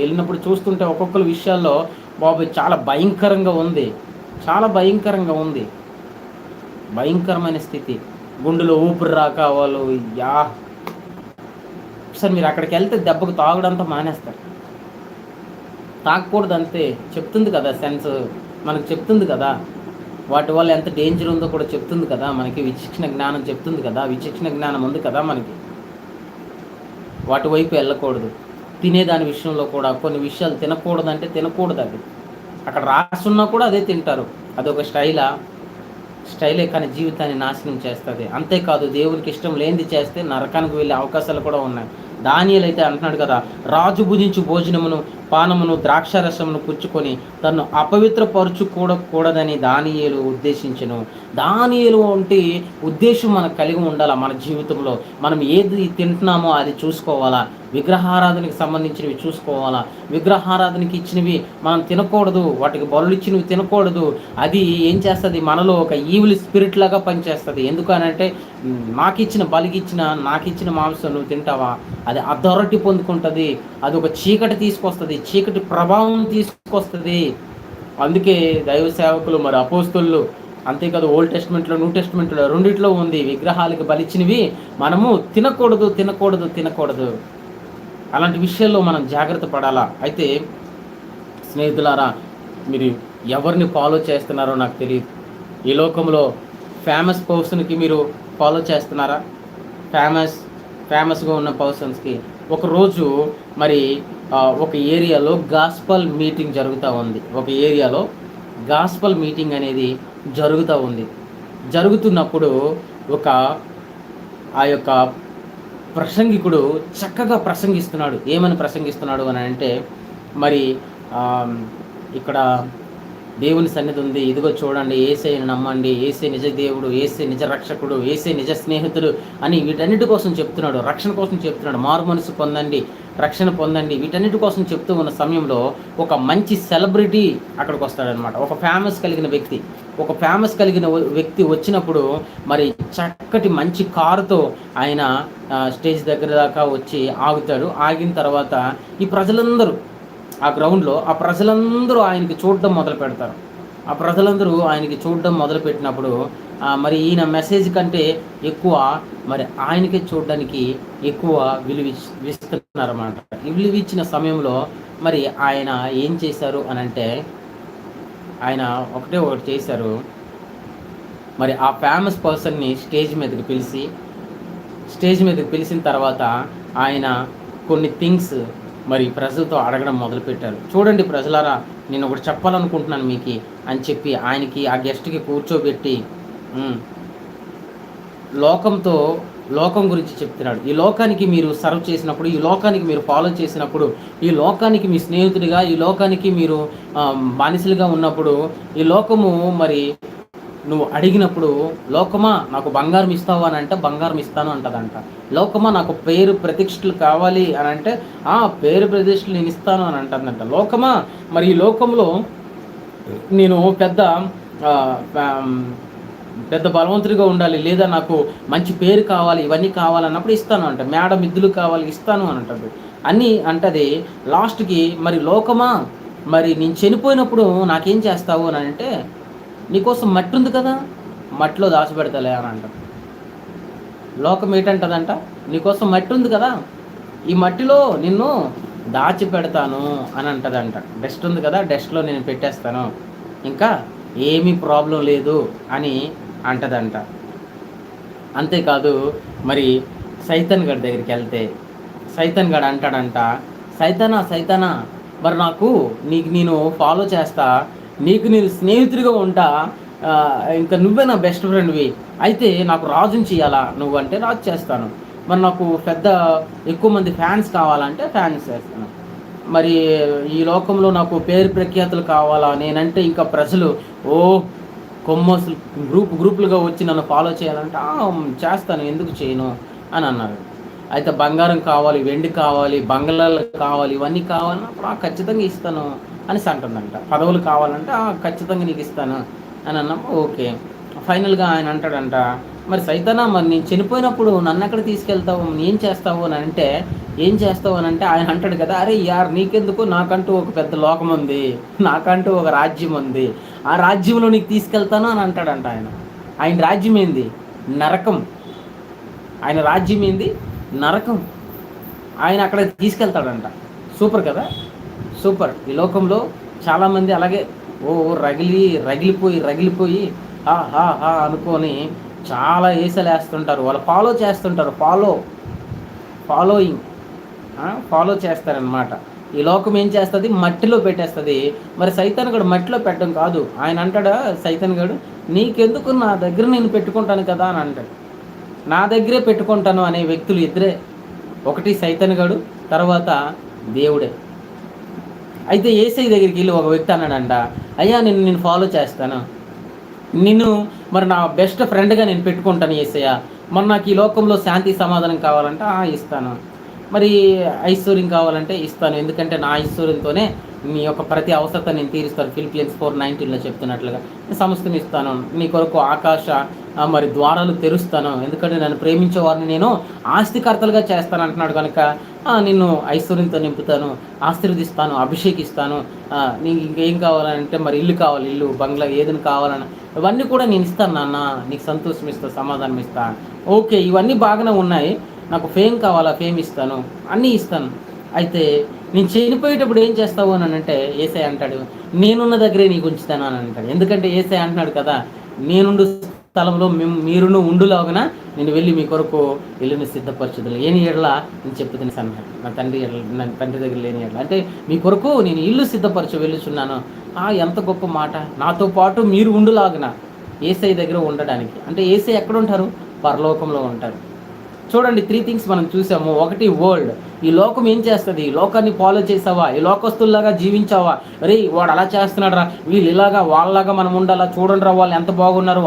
వెళ్ళినప్పుడు చూస్తుంటే ఒక్కొక్కరు విషయాల్లో బాబు చాలా భయంకరంగా ఉంది, చాలా భయంకరంగా ఉంది, భయంకరమైన స్థితి. గుండెలో ఊపిరి రాక వాళ్ళు ఒకసారి మీరు అక్కడికి వెళ్తే దెబ్బకు తాగడంతా మానేస్తారు. తాగకూడదు అంతే చెప్తుంది కదా, సెన్స్ మనకు చెప్తుంది కదా, వాటి వల్ల ఎంత డేంజర్ ఉందో కూడా చెప్తుంది కదా, మనకి విచక్షణ జ్ఞానం చెప్తుంది కదా, విచక్షణ జ్ఞానం ఉంది కదా మనకి. వాటి వైపు వెళ్ళకూడదు. తినేదాని విషయంలో కూడా కొన్ని విషయాలు తినకూడదు అంటే తినకూడదు. అది అక్కడ రాసున్నా కూడా అదే తింటారు. అదొక స్టైలే కానీ జీవితాన్ని నాశనం చేస్తుంది. అంతేకాదు దేవునికి ఇష్టం లేనిది చేస్తే నరకానికి వెళ్ళే అవకాశాలు కూడా ఉన్నాయి. దానియేలు అయితే అంటున్నాడు కదా, రాజు భుజించు భోజనమును పానమును ద్రాక్షారసమును పుచ్చుకొని తను అపవిత్రపరచుకూడదని దానియేలు ఉద్దేశించెను. దానియేలు వంటి ఉద్దేశం మనకు కలిగి ఉండాలా. మన జీవితంలో మనం ఏది తింటున్నామో అది చూసుకోవాలా. విగ్రహారాధనకి సంబంధించినవి చూసుకోవాలా. విగ్రహారాధనకి ఇచ్చినవి మనం తినకూడదు, వాటికి బలులు ఇచ్చినవి తినకూడదు. అది ఏం చేస్తుంది? మనలో ఒక ఈవిల్ స్పిరిట్ లాగా పనిచేస్తుంది. ఎందుకనంటే నాకిచ్చిన మాంసం నువ్వు తింటావా, అది అథారిటీ పొందుకుంటుంది, అది ఒక చీకటి తీసుకొస్తుంది, చీకటి ప్రభావం తీసుకొస్తుంది. అందుకే దైవ సేవకులు మరి అపోస్తులు, అంతేకాదు ఓల్డ్ టెస్ట్మెంట్లో న్యూ టెస్ట్మెంట్లో రెండిట్లో ఉంది, విగ్రహాలకు బలిచ్చినవి మనము తినకూడదు. అలాంటి విషయాల్లో మనం జాగ్రత్త పడాలా. అయితే స్నేహితులారా, మీరు ఎవరిని ఫాలో చేస్తున్నారో నాకు తెలియదు. ఈ లోకంలో ఫేమస్ పర్సన్కి మీరు ఫాలో చేస్తున్నారా? ఫేమస్గా ఉన్న పర్సన్స్కి ఒకరోజు మరి ఒక ఏరియాలో గాస్పల్ మీటింగ్ జరుగుతూ ఉంది. ఒక ఏరియాలో గాస్పల్ మీటింగ్ అనేది జరుగుతున్నప్పుడు ఆ యొక్క ప్రసంగికుడు చక్కగా ప్రసంగిస్తున్నాడు. ఏమని ప్రసంగిస్తున్నాడు అని అంటే, మరి ఇక్కడ దేవుని సన్నిధి ఉంది, ఇదిగో చూడండి, యేసయ్యను నమ్మండి, యేసే నిజ దేవుడు, యేసే నిజ రక్షకుడు, యేసే నిజ స్నేహితుడు అని వీటన్నిటి కోసం చెప్తున్నాడు. రక్షణ కోసం చెప్తున్నాడు. మారు మనసు పొందండి, రక్షణ పొందండి, వీటన్నిటి కోసం చెప్తూ ఉన్న సమయంలో ఒక మంచి సెలబ్రిటీ అక్కడికి వస్తాడనమాట. ఒక ఫేమస్ కలిగిన వ్యక్తి వచ్చినప్పుడు మరి చక్కటి మంచి కారుతో ఆయన స్టేజ్ దగ్గర దాకా వచ్చి ఆగుతాడు. ఆగిన తర్వాత ఈ ప్రజలందరూ ఆ గ్రౌండ్లో ప్రజలందరూ ఆయనకి చూడడం మొదలు పెడతారు. ఆ ప్రజలందరూ ఆయనకి చూడడం మొదలుపెట్టినప్పుడు మరి ఈయన మెసేజ్ కంటే ఎక్కువ మరి ఆయనకే చూడడానికి ఎక్కువ విలువిస్తున్నారన్నమాట. విలువిచ్చిన సమయంలో మరి ఆయన ఏం చేశారు అని అంటే, ఆయన ఒకటి చేశారు. మరి ఆ ఫేమస్ పర్సన్ని స్టేజ్ మీదకి పిలిచిన తర్వాత ఆయన కొన్ని థింగ్స్ మరి ప్రజలతో అడగడం మొదలుపెట్టారు. చూడండి ప్రజలారా, నేను ఒకటి చెప్పాలనుకుంటున్నాను మీకు అని చెప్పి ఆయనకి ఆ గెస్ట్కి కూర్చోబెట్టి లోకంతో లోకం గురించి చెప్తున్నాడు. ఈ లోకానికి మీరు సర్వ్ చేసినప్పుడు, ఈ లోకానికి మీరు ఫాలో చేసినప్పుడు, ఈ లోకానికి మీ స్నేహితుడిగా, ఈ లోకానికి మీరు బానిసలుగా ఉన్నప్పుడు, ఈ లోకము మరి నువ్వు అడిగినప్పుడు, లోకమా నాకు బంగారం ఇస్తావు అని అంటే బంగారం ఇస్తాను అంటదంట. లోకమా నాకు పేరు ప్రతిష్టలు కావాలి అని అంటే పేరు ప్రతిష్టలు నేను ఇస్తాను అని అంటుందంట. లోకమా మరి ఈ లోకంలో నేను పెద్ద బలవంతుడిగా ఉండాలి, లేదా నాకు మంచి పేరు కావాలి, ఇవన్నీ కావాలన్నప్పుడు ఇస్తాను అంట. మేడం మిద్దులు కావాలి, ఇస్తాను అని అంటుంది. అన్నీ అంటది. లాస్ట్కి మరి లోకమా మరి నేను చనిపోయినప్పుడు నాకేం చేస్తావు అని అంటే, నీకోసం మట్టి ఉంది కదా, మట్టిలో దాచిపెడతలే అని అంట. లోకం ఏంటంటదంట, నీకోసం మట్టి ఉంది కదా, ఈ మట్టిలో నిన్ను దాచిపెడతాను అని అంటదంట. డస్ట్ ఉంది కదా, డస్ట్లో నేను పెట్టేస్తాను, ఇంకా ఏమీ ప్రాబ్లం లేదు అని అంటదంట. అంతేకాదు మరి సైతన్ గడి దగ్గరికి వెళ్తే సైతన్ గడు అంటాడంట, సైతానా మరి నీకు నేను ఫాలో చేస్తా, నీకు నేను స్నేహితుడిగా ఉంటా, ఇంకా నువ్వే నా బెస్ట్ ఫ్రెండ్వి, అయితే నాకు రాజుని చేయాలా నువ్వు అంటే రాజు చేస్తాను, మరి నాకు ఎక్కువ మంది ఫ్యాన్స్ కావాలంటే ఫ్యాన్స్ చేస్తాను, మరి ఈ లోకంలో నాకు పేరు ప్రఖ్యాతులు కావాలా, నేనంటే ఇంకా ప్రజలు కొమ్మసులు గ్రూపులుగా వచ్చి నన్ను ఫాలో చేయాలంటే చేస్తాను, ఎందుకు చేయను అని అన్నారు. అయితే బంగారం కావాలి, వెండి కావాలి, బంగ్లాలు కావాలి, ఇవన్నీ కావాలన్నప్పుడు ఖచ్చితంగా ఇస్తాను అనేసి అంటుందంట. పదవులు కావాలంటే ఖచ్చితంగా నీకు ఇస్తాను అని అన్నప్పుడు ఓకే. ఫైనల్గా ఆయన అంటాడంట, మరి సైతానా మరి నేను చనిపోయినప్పుడు నన్ను ఎక్కడ తీసుకెళ్తావు, ఏం చేస్తావు అని అంటే, ఏం చేస్తావు అని అంటే ఆయన అంటాడు కదా, అరే యార్ నీకెందుకు, నాకంటూ ఒక పెద్ద లోకం ఉంది, నాకంటూ ఒక రాజ్యం ఉంది, ఆ రాజ్యంలో నీకు తీసుకెళ్తాను అని అంటాడంట. ఆయన రాజ్యం ఏంది, నరకం. ఆయన రాజ్యం ఏంది, నరకం. ఆయన అక్కడ తీసుకెళ్తాడంట. సూపర్ కదా, సూపర్. ఈ లోకంలో చాలామంది అలాగే రగిలిపోయి అనుకొని చాలా ఏసలు వేస్తుంటారు, వాళ్ళు ఫాలో చేస్తుంటారు, ఫాలో చేస్తారనమాట. ఈ లోకం ఏం చేస్తుంది, మట్టిలో పెట్టేస్తుంది. మరి సైతాన్ గడు మట్టిలో పెట్టడం కాదు. ఆయన అంటాడా సైతాన్ గడు, నీకెందుకు, నా దగ్గర నేను పెట్టుకుంటాను కదా అని అంటాడు. నా దగ్గరే పెట్టుకుంటాను అనే వ్యక్తులు ఇద్దరే, ఒకటి సైతాన్ గడు, తర్వాత దేవుడే. అయితే యేసయ్య దగ్గరికి వెళ్ళి ఒక వ్యక్తి అన్నాడంట, అయ్యా నేను ఫాలో చేస్తాను, నిన్ను మరి నా బెస్ట్ ఫ్రెండ్గా నేను పెట్టుకుంటాను యేసయ్య, మరి నాకు ఈ లోకంలో శాంతి సమాధానం కావాలంటే ఇస్తాను, మరి ఐశ్వర్యం కావాలంటే ఇస్తాను, ఎందుకంటే నా ఐశ్వర్యంతోనే నీ యొక్క ప్రతి అవసరత నేను తీరుస్తాను. ఫిలిపియన్స్ 4:19 చెప్తున్నట్లుగా సమస్తం ఇస్తాను, నీ కొరకు ఆకాశ మరి ద్వారాలు తెరుస్తాను, ఎందుకంటే నన్ను ప్రేమించే వారిని నేను ఆస్తికర్తలుగా చేస్తాను అంటున్నాడు కనుక నిన్ను ఐశ్వర్యంతో నింపుతాను, ఆశీర్వదిస్తాను, అభిషేకిస్తాను, నీకు ఇంకేం కావాలంటే మరి ఇల్లు కావాలి, ఇల్లు బంగ్లా ఏదైనా కావాలన్నా ఇవన్నీ కూడా నేను ఇస్తాను నాన్న, నీకు సంతోషం ఇస్తా, సమాధానం ఇస్తా, ఓకే ఇవన్నీ బాగానే ఉన్నాయి, నాకు ఫేమ్ కావాలా, ఫేమ్ ఇస్తాను, అన్నీ ఇస్తాను. అయితే నేను చనిపోయేటప్పుడు ఏం చేస్తావు అని అంటే యేసయ్య అంటాడు, నేనున్న దగ్గరే నీకు ఉంచుతాను అని అంటాడు. ఎందుకంటే యేసయ్య అంటున్నాడు కదా, నేనుండు స్థలంలో మీరును ఉండులాగున నేను వెళ్ళి మీ కొరకు ఇల్లుని సిద్ధపరచుదలు, ఏని ఎడల నేను చెప్పుతున్న అన్నాడు. నా తండ్రి దగ్గర లేని ఎడల అంటే మీ కొరకు నేను ఇల్లు సిద్ధపరచు వెళ్ళుచున్నాను. ఎంత గొప్ప మాట, నాతో పాటు మీరు ఉండులాగున యేసయ్య దగ్గర ఉండడానికి. అంటే యేసయ్య ఎక్కడ ఉంటారు, పరలోకంలో ఉంటారు. చూడండి 3 థింగ్స్ మనం చూసాము. ఒకటి వరల్డ్, ఈ లోకం ఏం చేస్తుంది, ఈ లోకాన్ని ఫాలో చేసావా, ఈ లోకస్తుల్లాగా జీవించావా, రే వాడు అలా చేస్తున్నాడు రా, వీళ్ళు ఇలాగా వాళ్ళలాగా మనం ఉండాలా, చూడండి రా వాళ్ళు ఎంత బాగున్నారు,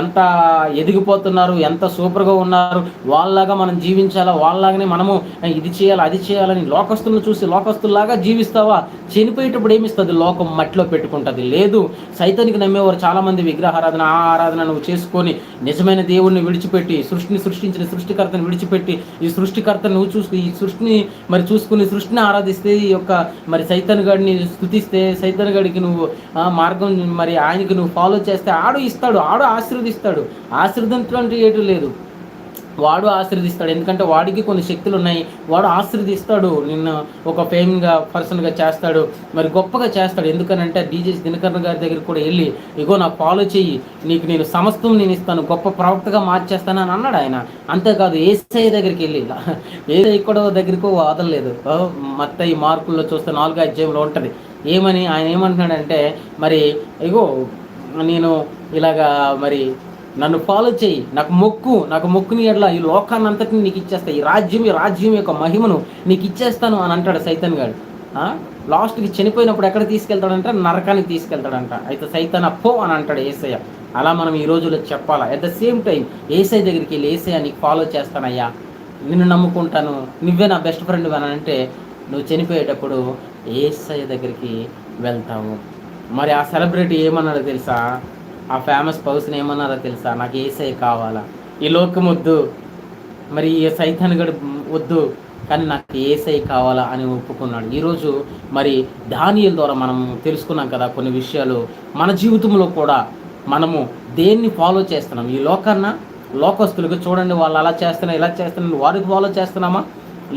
ఎంత ఎదిగిపోతున్నారు, ఎంత సూపర్గా ఉన్నారు, వాళ్ళలాగా మనం జీవించాలా, వాళ్ళలాగానే మనము ఇది చేయాలి అది చేయాలని లోకస్తులను చూసి లోకస్తుల్లాగా జీవిస్తావా, చనిపోయేటప్పుడు ఏమిస్తుంది, లోకం మట్టిలో పెట్టుకుంటుంది. లేదు, సైతానికి నమ్మేవారు చాలామంది విగ్రహారాధన ఆరాధన నువ్వు చేసుకొని నిజమైన దేవుణ్ణి విడిచిపెట్టి సృష్టించిన సృష్టికర్తను విడిచిపెట్టి ఈ సృష్టికర్తను నువ్వు చూసుకుని ఈ సృష్టిని మరి చూసుకుని సృష్టిని ఆరాధిస్తే, ఈ యొక్క మరి సైతాన్ గడిని స్తుతిస్తే, సైతాన్ గడికి నువ్వు మార్గం మరి ఆయనకి నువ్వు ఫాలో చేస్తే ఆడు ఇస్తాడు, ఆడు ఆశీర్వదిస్తాడు. ఆశీర్వదించడం అంటే ఏటూ లేదు, వాడు ఆశీర్వదిస్తాడు. ఎందుకంటే వాడికి కొన్ని శక్తులు ఉన్నాయి, వాడు ఆశీర్వదిస్తాడు, నిన్ను ఒక ఫేమ్గా పర్సన్గా చేస్తాడు, మరి గొప్పగా చేస్తాడు. ఎందుకనంటే డీజే దినకరణ గారి దగ్గరికి కూడా వెళ్ళి, ఇగో నాకు ఫాలో చెయ్యి, నీకు నేను సమస్తం నేను ఇస్తాను, గొప్ప ప్రవక్తగా మార్చేస్తాను అని అన్నాడు ఆయన. అంతేకాదు యేసయ్య దగ్గరికి వెళ్ళి, యేసయ్య కూడా దగ్గరికి వదలలేదు. మత్తయి మార్కుల్లో చూస్తే 4వ అధ్యాయంలో ఉంటుంది, ఏమని ఆయన ఏమంటున్నాడంటే, మరి ఇగో నేను ఇలాగా మరి నన్ను ఫాలో చేయి, నాకు మొక్కుని ఎడల ఈ లోకాన్ని అంతటిని నీకు ఇచ్చేస్తా, ఈ రాజ్యం యొక్క మహిమను నీకు ఇచ్చేస్తాను అని అంటాడు సైతాన్ గాడు. లాస్ట్కి చనిపోయినప్పుడు ఎక్కడ తీసుకెళ్తాడంటే నరకానికి తీసుకెళ్తాడంట. అయితే సైతాన్ అప్పో అని అంటాడు యేసయ్య. అలా మనం ఈ రోజుల్లో చెప్పాలా. అట్ ద సేమ్ టైం యేసయ్య దగ్గరికి వెళ్ళి, యేసయ్య నీకు ఫాలో చేస్తానయ్యా, నిన్ను నమ్ముకుంటాను, నువ్వే నా బెస్ట్ ఫ్రెండ్ అని అంటే నువ్వు చనిపోయేటప్పుడు యేసయ్య దగ్గరికి వెళ్తావు. మరి ఆ సెలబ్రిటీ ఏమన్నాడో తెలుసా? ఆ ఫేమస్ పర్సన్ ఏమన్నారో తెలుసా? నాకు యేసయ్య కావాలా, ఈ లోకం వద్దు, మరి ఈ సైతాన్ గడు వద్దు, కానీ నాకు యేసయ్య కావాలా అని ఒప్పుకున్నాడు. ఈరోజు మరి దానియేలు ద్వారా మనం తెలుసుకున్నాం కదా కొన్ని విషయాలు. మన జీవితంలో కూడా మనము దేన్ని ఫాలో చేస్తున్నాం? ఈ లోకస్తులకు చూడండి, వాళ్ళు అలా చేస్తున్నా ఇలా చేస్తున్నా, వారికి ఫాలో చేస్తున్నామా?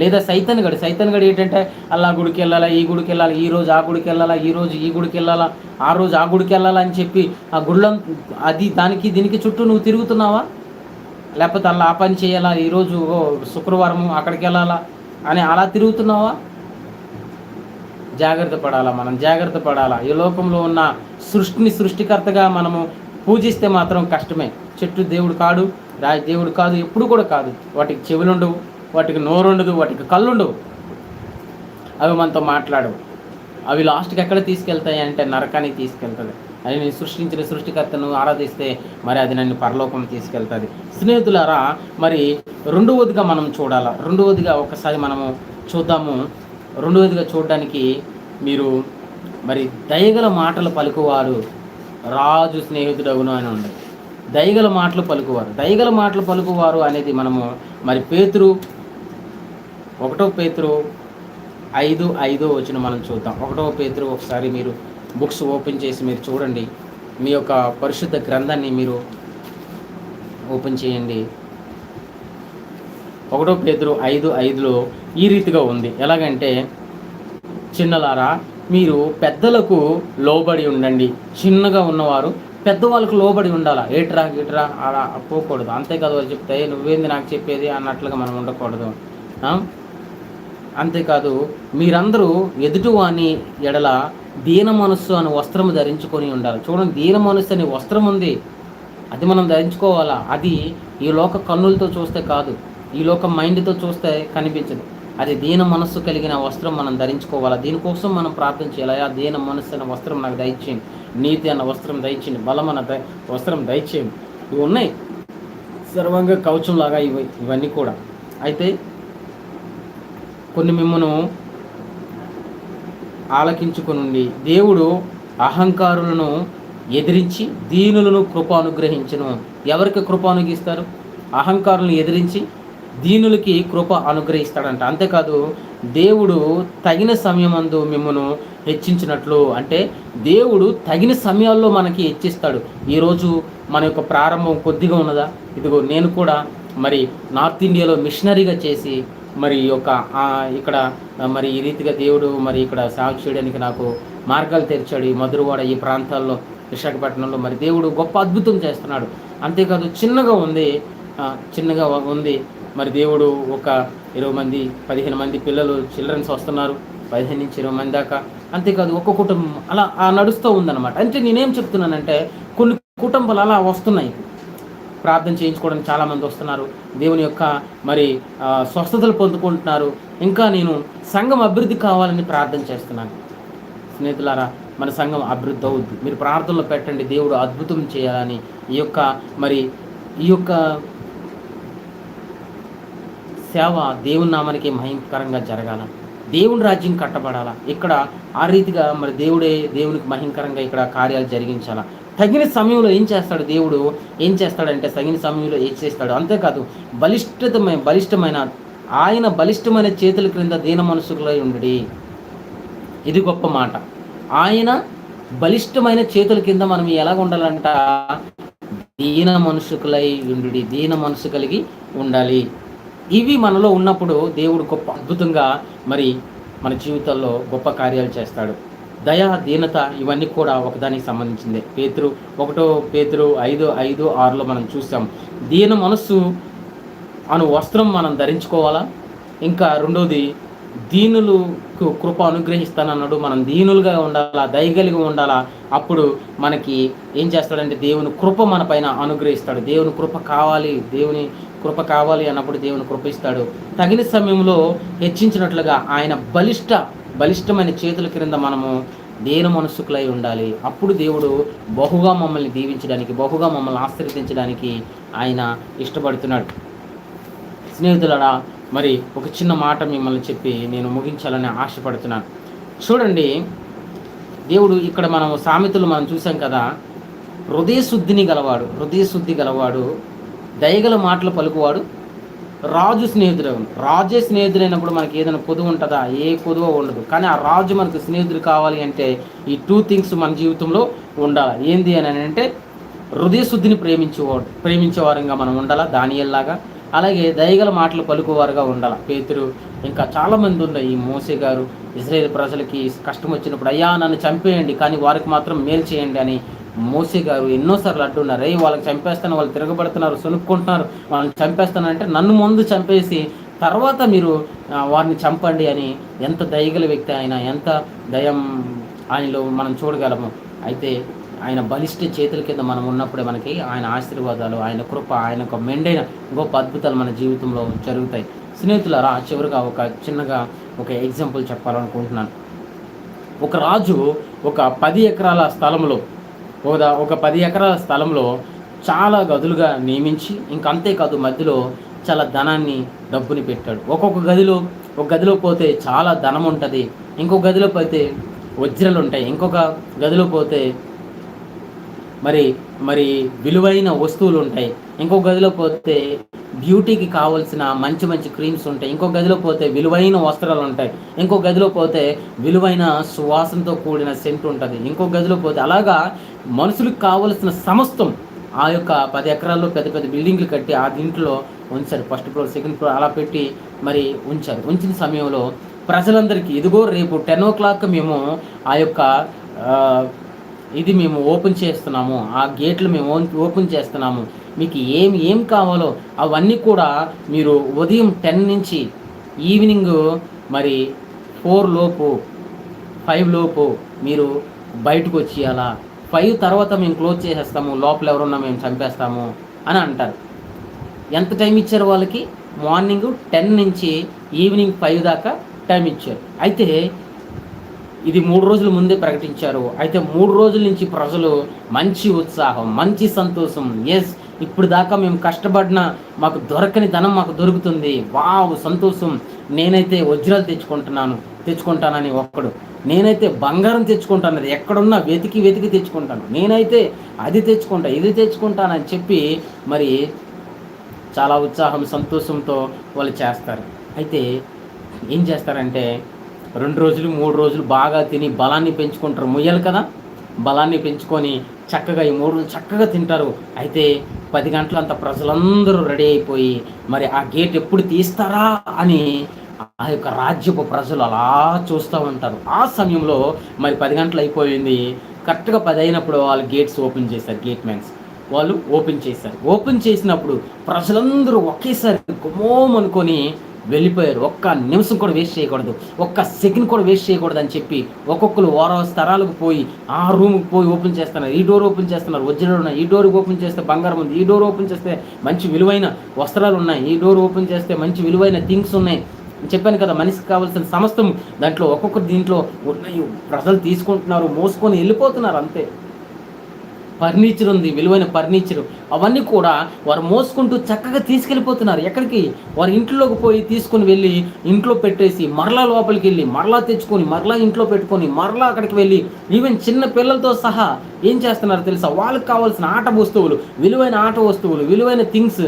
లేదా సైతాన్ గడు ఏంటంటే అలా గుడికి వెళ్ళాలా, ఈ గుడికి వెళ్ళాలి, ఈరోజు ఆ గుడికి వెళ్ళాలా, ఈరోజు ఈ గుడికి వెళ్ళాలా, ఆ రోజు ఆ గుడికి వెళ్ళాలా అని చెప్పి ఆ గుళ్ళ అది దానికి దీనికి చుట్టూ నువ్వు తిరుగుతున్నావా? లేకపోతే అలా ఆ పని చేయాలా, ఈరోజు శుక్రవారం అక్కడికి వెళ్ళాలా అని అలా తిరుగుతున్నావా? జాగ్రత్త పడాలా. ఈ లోకంలో ఉన్న సృష్టికర్తగా మనము పూజిస్తే మాత్రం కష్టమే. చెట్టు దేవుడు కాడు, రాయి దేవుడు కాదు, ఎప్పుడు కూడా కాదు. వాటికి చెవులుండవు, వాటికి నోరుండదు, వాటికి కళ్ళుండవు, అవి మనతో మాట్లాడవు. అవి లాస్ట్కి ఎక్కడ తీసుకెళ్తాయి అంటే నరకానికి తీసుకెళ్తుంది. అది నేను సృష్టించిన సృష్టికర్తను ఆరాధిస్తే మరి అది నన్ను పరలోకం తీసుకెళ్తుంది. స్నేహితులారా, మరి రెండవదిగా మనం చూడాలా. రెండవదిగా ఒకసారి మనము చూద్దాము. రెండవదిగా చూడడానికి మీరు మరి దయగల మాటలు పలుకువారు రాజు స్నేహితుడగును అని ఉంది. దయగల మాటలు పలుకువారు అనేది మనము మరి పేతురు 1 పేతురు 5:5 వచ్చిన మనం చూద్దాం. 1 పేతురు ఒకసారి మీరు బుక్స్ ఓపెన్ చేసి మీరు చూడండి. మీ యొక్క పరిశుద్ధ గ్రంథాన్ని మీరు ఓపెన్ చేయండి. 1 పేతురు 5:5లో ఈ రీతిగా ఉంది. ఎలాగంటే, చిన్నలారా మీరు పెద్దలకు లోబడి ఉండండి. చిన్నగా ఉన్నవారు పెద్దవాళ్ళకు లోబడి ఉండాలా. ఏట్రా అలా పోకూడదు. అంతేకాదు వాళ్ళు చెప్తే నువ్వేంది నాకు చెప్పేది అన్నట్లుగా మనం ఉండకూడదు. అంతేకాదు మీరందరూ ఎదుటివాని ఎడల దీన మనస్సు అనే వస్త్రము ధరించుకొని ఉండాలి. చూడండి, దీన మనస్సు అనే వస్త్రం ఉంది, అది మనం ధరించుకోవాలా. అది ఈ లోక కన్నులతో చూస్తే కాదు, ఈ లోక మైండ్తో చూస్తే కనిపించదు. అది దీన మనస్సు కలిగిన వస్త్రం మనం ధరించుకోవాలా. దీనికోసం మనం ప్రార్థన చేయాలి. ఆ దీన మనస్సు అనే వస్త్రం నాకు దయచేయండి, నీతి అన్న వస్త్రం దయచేయండి, బలం అన్న వస్త్రం దయచేయండి. ఇవి ఉన్నాయి, సర్వంగా కవచంలాగా ఇవన్నీ కూడా. అయితే కొన్ని మిమ్మను ఆలకించుకునుండి, దేవుడు అహంకారులను ఎదిరించి దీనులను కృప అనుగ్రహించును. ఎవరికి కృప అనుగ్రహిస్తారు? అహంకారులను ఎదిరించి దీనులకి కృప అనుగ్రహిస్తాడంట. అంతేకాదు దేవుడు తగిన సమయమందు మిమ్మను హెచ్చించినట్లు, అంటే దేవుడు తగిన సమయాల్లో మనకి హెచ్చిస్తాడు. ఈరోజు మన యొక్క ప్రారంభం కొద్దిగా ఉన్నదా? ఇదిగో నేను కూడా మరి నార్త్ ఇండియాలో మిషనరీగా చేసి మరి ఇక్కడ మరి ఈ రీతిగా దేవుడు మరి ఇక్కడ సాగు చేయడానికి నాకు మార్గాలు తెరిచాడు. ఈ మధురవాడ ఈ ప్రాంతాల్లో, విశాఖపట్నంలో మరి దేవుడు గొప్ప అద్భుతం చేస్తున్నాడు. అంతేకాదు చిన్నగా ఉంది మరి దేవుడు ఒక 20 మంది 15 మంది పిల్లలు చిల్డ్రన్స్ వస్తున్నారు, 15 నుంచి 20 మంది దాకా. అంతేకాదు ఒక్క కుటుంబం అలా నడుస్తూ ఉందన్నమాట. అంటే నేనేం చెప్తున్నానంటే, కొన్ని కుటుంబాలు అలా వస్తున్నాయి, ప్రార్థన చేయించుకోవడానికి చాలామంది వస్తున్నారు, దేవుని యొక్క మరి స్వస్థతలు పొందుకుంటున్నారు. ఇంకా నేను సంఘం అభివృద్ధి కావాలని ప్రార్థన చేస్తున్నాను. స్నేహితులారా, మన సంఘం అభివృద్ధి అవుద్ది. మీరు ప్రార్థనలో పెట్టండి, దేవుడు అద్భుతం చేయాలని. ఈ యొక్క సేవ దేవుని నామానికి మహిమకరంగా జరగాల, దేవుని రాజ్యం కట్టబడాలా. ఇక్కడ ఆ రీతిగా మరి దేవునికి మహిమకరంగా ఇక్కడ కార్యాలు జరిగించాలా. తగిన సమయంలో ఏం చేస్తాడు దేవుడు? ఏం చేస్తాడంటే తగిన సమయంలో ఏం చేస్తాడు. అంతేకాదు బలిష్టమైన చేతుల క్రింద దీన మనసుకులై ఉండుడి. ఇది గొప్ప మాట. ఆయన బలిష్టమైన చేతుల కింద మనం ఎలాగ ఉండాలంట? దీన మనసుకులై ఉండుడి, దీన మనసు కలిగి ఉండాలి. ఇవి మనలో ఉన్నప్పుడు దేవుడు గొప్ప అద్భుతంగా మరి మన జీవితాల్లో గొప్ప కార్యాలు చేస్తాడు. దయ, దీనత ఇవన్నీ కూడా ఒకదానికి సంబంధించిందే. 1 పేతురు 5:5-6లో మనం చూసాం. దీన మనస్సు అను వస్త్రం మనం ధరించుకోవాలా. ఇంకా రెండోది దీనులకు కృప అనుగ్రహిస్తానన్నాడు. మనం దీనులుగా ఉండాలా, దయగలిగి ఉండాలా. అప్పుడు మనకి ఏం చేస్తాడంటే దేవుని కృప మన పైన అనుగ్రహిస్తాడు. దేవుని కృప కావాలి, దేవుని కృప కావాలి అన్నప్పుడు దేవుని కృప ఇస్తాడు. తగిన సమయంలో హెచ్చించినట్లుగా ఆయన బలిష్టమైన చేతుల క్రింద మనము దేని మనస్సుకులై ఉండాలి. అప్పుడు దేవుడు బహుగా మమ్మల్ని దీవించడానికి, బహుగా మమ్మల్ని ఆశీర్వదించడానికి ఆయన ఇష్టపడుతున్నాడు. స్నేహితులరా, మరి ఒక చిన్న మాట మిమ్మల్ని చెప్పి నేను ముగించాలని ఆశపడుతున్నాను. చూడండి, దేవుడు ఇక్కడ మనం సామెతలు మనం చూసాం కదా, హృదయ శుద్ధి గలవాడు దయగల మాటలు పలుకువాడు రాజు స్నేహితుడు. రాజే స్నేహితుడైనప్పుడు మనకి ఏదైనా కొదువు ఉంటుందా? ఏ కొదువ ఉండదు. కానీ ఆ రాజు మనకు స్నేహితుడు కావాలి అంటే ఈ 2 థింగ్స్ మన జీవితంలో ఉండాలి. ఏంది అని అంటే హృదయ శుద్ధిని ప్రేమించేవారంగా మనం ఉండాలా, దానియేలులాగా. అలాగే దయగల మాటలు పలుకువారుగా ఉండాలి, పేతురు. ఇంకా చాలామంది ఉన్నాయి. ఈ మోసే గారు ఇజ్రాయేల్ ప్రజలకి కష్టం వచ్చినప్పుడు, అయ్యా నన్ను చంపేయండి కానీ వారికి మాత్రం మేలు చేయండి అని మోసే గారు ఎన్నోసార్లు అంటున్నారు. వాళ్ళకి చంపేస్తాను, వాళ్ళు తిరగబడుతున్నారు, సొనుక్కుంటున్నారు, వాళ్ళని చంపేస్తానంటే నన్ను ముందు చంపేసి తర్వాత మీరు వారిని చంపండి అని. ఎంత దయగల వ్యక్తి ఆయన, ఎంత దయం ఆయనలో మనం చూడగలము. అయితే ఆయన బలిష్ట చేతుల కింద మనం ఉన్నప్పుడే మనకి ఆయన ఆశీర్వాదాలు, ఆయన కృప, ఆయన ఒక మెండైన గొప్ప అద్భుతాలు మన జీవితంలో జరుగుతాయి. స్నేహితులారా, చివరిగా చిన్నగా ఒక ఎగ్జాంపుల్ చెప్పాలనుకుంటున్నాను. ఒక రాజు ఒక 10 ఎకరాల స్థలంలో ఒక 10 ఎకరాల స్థలంలో చాలా గదులుగా నియమించి, ఇంకంతేకాదు మధ్యలో చాలా డబ్బుని పెట్టాడు. ఒక గదిలో పోతే చాలా ధనం ఉంటుంది, ఇంకొక గదిలో పోతే వజ్రాలు ఉంటాయి, ఇంకొక గదిలో పోతే మరి విలువైన వస్తువులు ఉంటాయి, ఇంకొక గదిలో పోతే బ్యూటీకి కావాల్సిన మంచి మంచి క్రీమ్స్ ఉంటాయి, ఇంకొక గదిలో పోతే విలువైన వస్త్రాలు ఉంటాయి, ఇంకొక గదిలో పోతే విలువైన సువాసనతో కూడిన సెంట్ ఉంటుంది, ఇంకొక గదిలో పోతే అలాగా మనుషులకు కావలసిన సమస్తం ఆ యొక్క 10 ఎకరాల్లో పెద్ద పెద్ద బిల్డింగ్లు కట్టి ఆ దీంట్లో ఉంచారు. ఫస్ట్ ఫ్లోర్, సెకండ్ ఫ్లోర్ అలా పెట్టి మరి ఉంచారు. ఉంచిన సమయంలో ప్రజలందరికీ ఇదిగో రేపు 10 o'clock మేము ఆ యొక్క ఇది మేము ఓపెన్ చేస్తున్నాము, ఆ గేట్లు మేము ఓపెన్ చేస్తున్నాము, మీకు ఏం కావాలో అవన్నీ కూడా మీరు ఉదయం 10 నుంచి ఈవినింగ్ మరి 4 లోపు 5 లోపు మీరు బయటకు వచ్చేయాలా, 5 తర్వాత మేము క్లోజ్ చేసేస్తాము, లోపల ఎవరున్నా మేము చంపేస్తాము అని అంటారు. ఎంత టైం ఇచ్చారు వాళ్ళకి? మార్నింగ్ 10 నుంచి ఈవినింగ్ 5 దాకా టైం ఇచ్చారు. అయితే ఇది 3 రోజుల ముందే ప్రకటించారు. అయితే 3 రోజుల నుంచి ప్రజలు మంచి ఉత్సాహం, మంచి సంతోషం. ఇప్పుడు దాకా మేము కష్టపడిన మాకు దొరకని ధనం మాకు దొరుకుతుంది, వావ్ సంతోషం. నేనైతే వజ్రాలు తెచ్చుకుంటానని ఒక్కడు, నేనైతే బంగారం తెచ్చుకుంటాను, ఎక్కడున్నా వెతికి తెచ్చుకుంటాను, నేనైతే అది తెచ్చుకుంటా ఇది తెచ్చుకుంటానని చెప్పి మరి చాలా ఉత్సాహం సంతోషంతో వాళ్ళు చేస్తారు. అయితే ఏం చేస్తారంటే 2 రోజులు 3 రోజులు బాగా తిని బలాన్ని పెంచుకుంటారు. ముయ్యాలి కదా, బలాన్ని పెంచుకొని చక్కగా ఈ 3 రోజులు చక్కగా తింటారు. అయితే 10 గంటలంతా ప్రజలందరూ రెడీ అయిపోయి మరి ఆ గేట్ ఎప్పుడు తీస్తారా అని ఆ యొక్క రాజ్యపు ప్రజలు అలా చూస్తూ ఉంటారు. ఆ సమయంలో మరి 10 గంటలు అయిపోయింది. కరెక్ట్గా 10 అయినప్పుడు వాళ్ళు గేట్స్ ఓపెన్ చేశారు. గేట్ మ్యాన్స్ వాళ్ళు ఓపెన్ చేశారు. ఓపెన్ చేసినప్పుడు ప్రజలందరూ ఒకేసారి గుమ్మం అనుకొని వెళ్ళిపోయారు. ఒక్క నిమిషం కూడా వేస్ట్ చేయకూడదు, ఒక్క సెకండ్ కూడా వేస్ట్ చేయకూడదు అని చెప్పి ఒక్కొక్కరు వారో స్థలాలకు పోయి ఆ రూమ్కి పోయి ఓపెన్ చేస్తున్నారు. ఈ డోర్ ఓపెన్ చేస్తున్నారు, వజ్రాలు ఉన్నాయి, ఈ డోర్ ఓపెన్ చేస్తే బంగారం ఉంది, ఈ డోర్ ఓపెన్ చేస్తే మంచి విలువైన వస్త్రాలు ఉన్నాయి, ఈ డోర్ ఓపెన్ చేస్తే మంచి విలువైన థింగ్స్ ఉన్నాయి. చెప్పాను కదా, మనిషికి కావాల్సిన సమస్తం దాంట్లో ఒక్కొక్కరు దీంట్లో ఉన్నాయి. ప్రజలు తీసుకుంటున్నారు, మోసుకొని వెళ్ళిపోతున్నారు. అంతే. ఫర్నిచర్ ఉంది, విలువైన ఫర్నిచర్, అవన్నీ కూడా వారు మోసుకుంటూ చక్కగా తీసుకెళ్ళిపోతున్నారు. ఎక్కడికి? వారి ఇంట్లోకి పోయి తీసుకొని వెళ్ళి ఇంట్లో పెట్టేసి మరలా లోపలికి వెళ్ళి మరలా తెచ్చుకొని మరలా ఇంట్లో పెట్టుకొని మరలా అక్కడికి వెళ్ళి ఈవెన్ చిన్న పిల్లలతో సహా ఏం చేస్తున్నారు తెలుసా? వాళ్ళకి కావాల్సిన ఆట వస్తువులు, విలువైన ఆట వస్తువులు, విలువైన థింగ్స్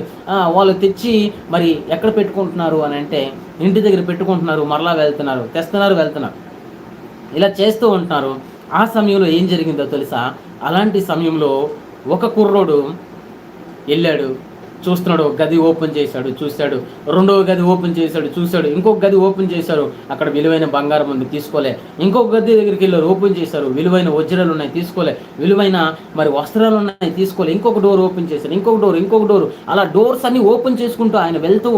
వాళ్ళు తెచ్చి మరి ఎక్కడ పెట్టుకుంటున్నారు అని అంటే ఇంటి దగ్గర పెట్టుకుంటున్నారు, మరలా వెళ్తున్నారు. ఇలా చేస్తూ ఉంటున్నారు. ఆ సమయంలో ఏం జరిగిందో తెలుసా? అలాంటి సమయంలో ఒక కుర్రోడు వెళ్ళాడు, చూస్తున్నాడు. ఒక గది ఓపెన్ చేశాడు, చూశాడు. రెండవ గది ఓపెన్ చేశాడు, చూశాడు. ఇంకొక గది ఓపెన్ చేశారు, అక్కడ విలువైన బంగారం ఉంది, తీసుకోలే. ఇంకొక గది దగ్గరికి వెళ్ళారు, ఓపెన్ చేశారు, విలువైన వజ్రాలు ఉన్నాయి, తీసుకోలే. విలువైన మరి వస్త్రాలు ఉన్నాయి, తీసుకోలే. ఇంకొక డోర్ ఓపెన్ చేశాడు, ఇంకొక డోర్. అలా డోర్స్ అన్ని ఓపెన్ చేసుకుంటూ ఆయన వెళ్తూ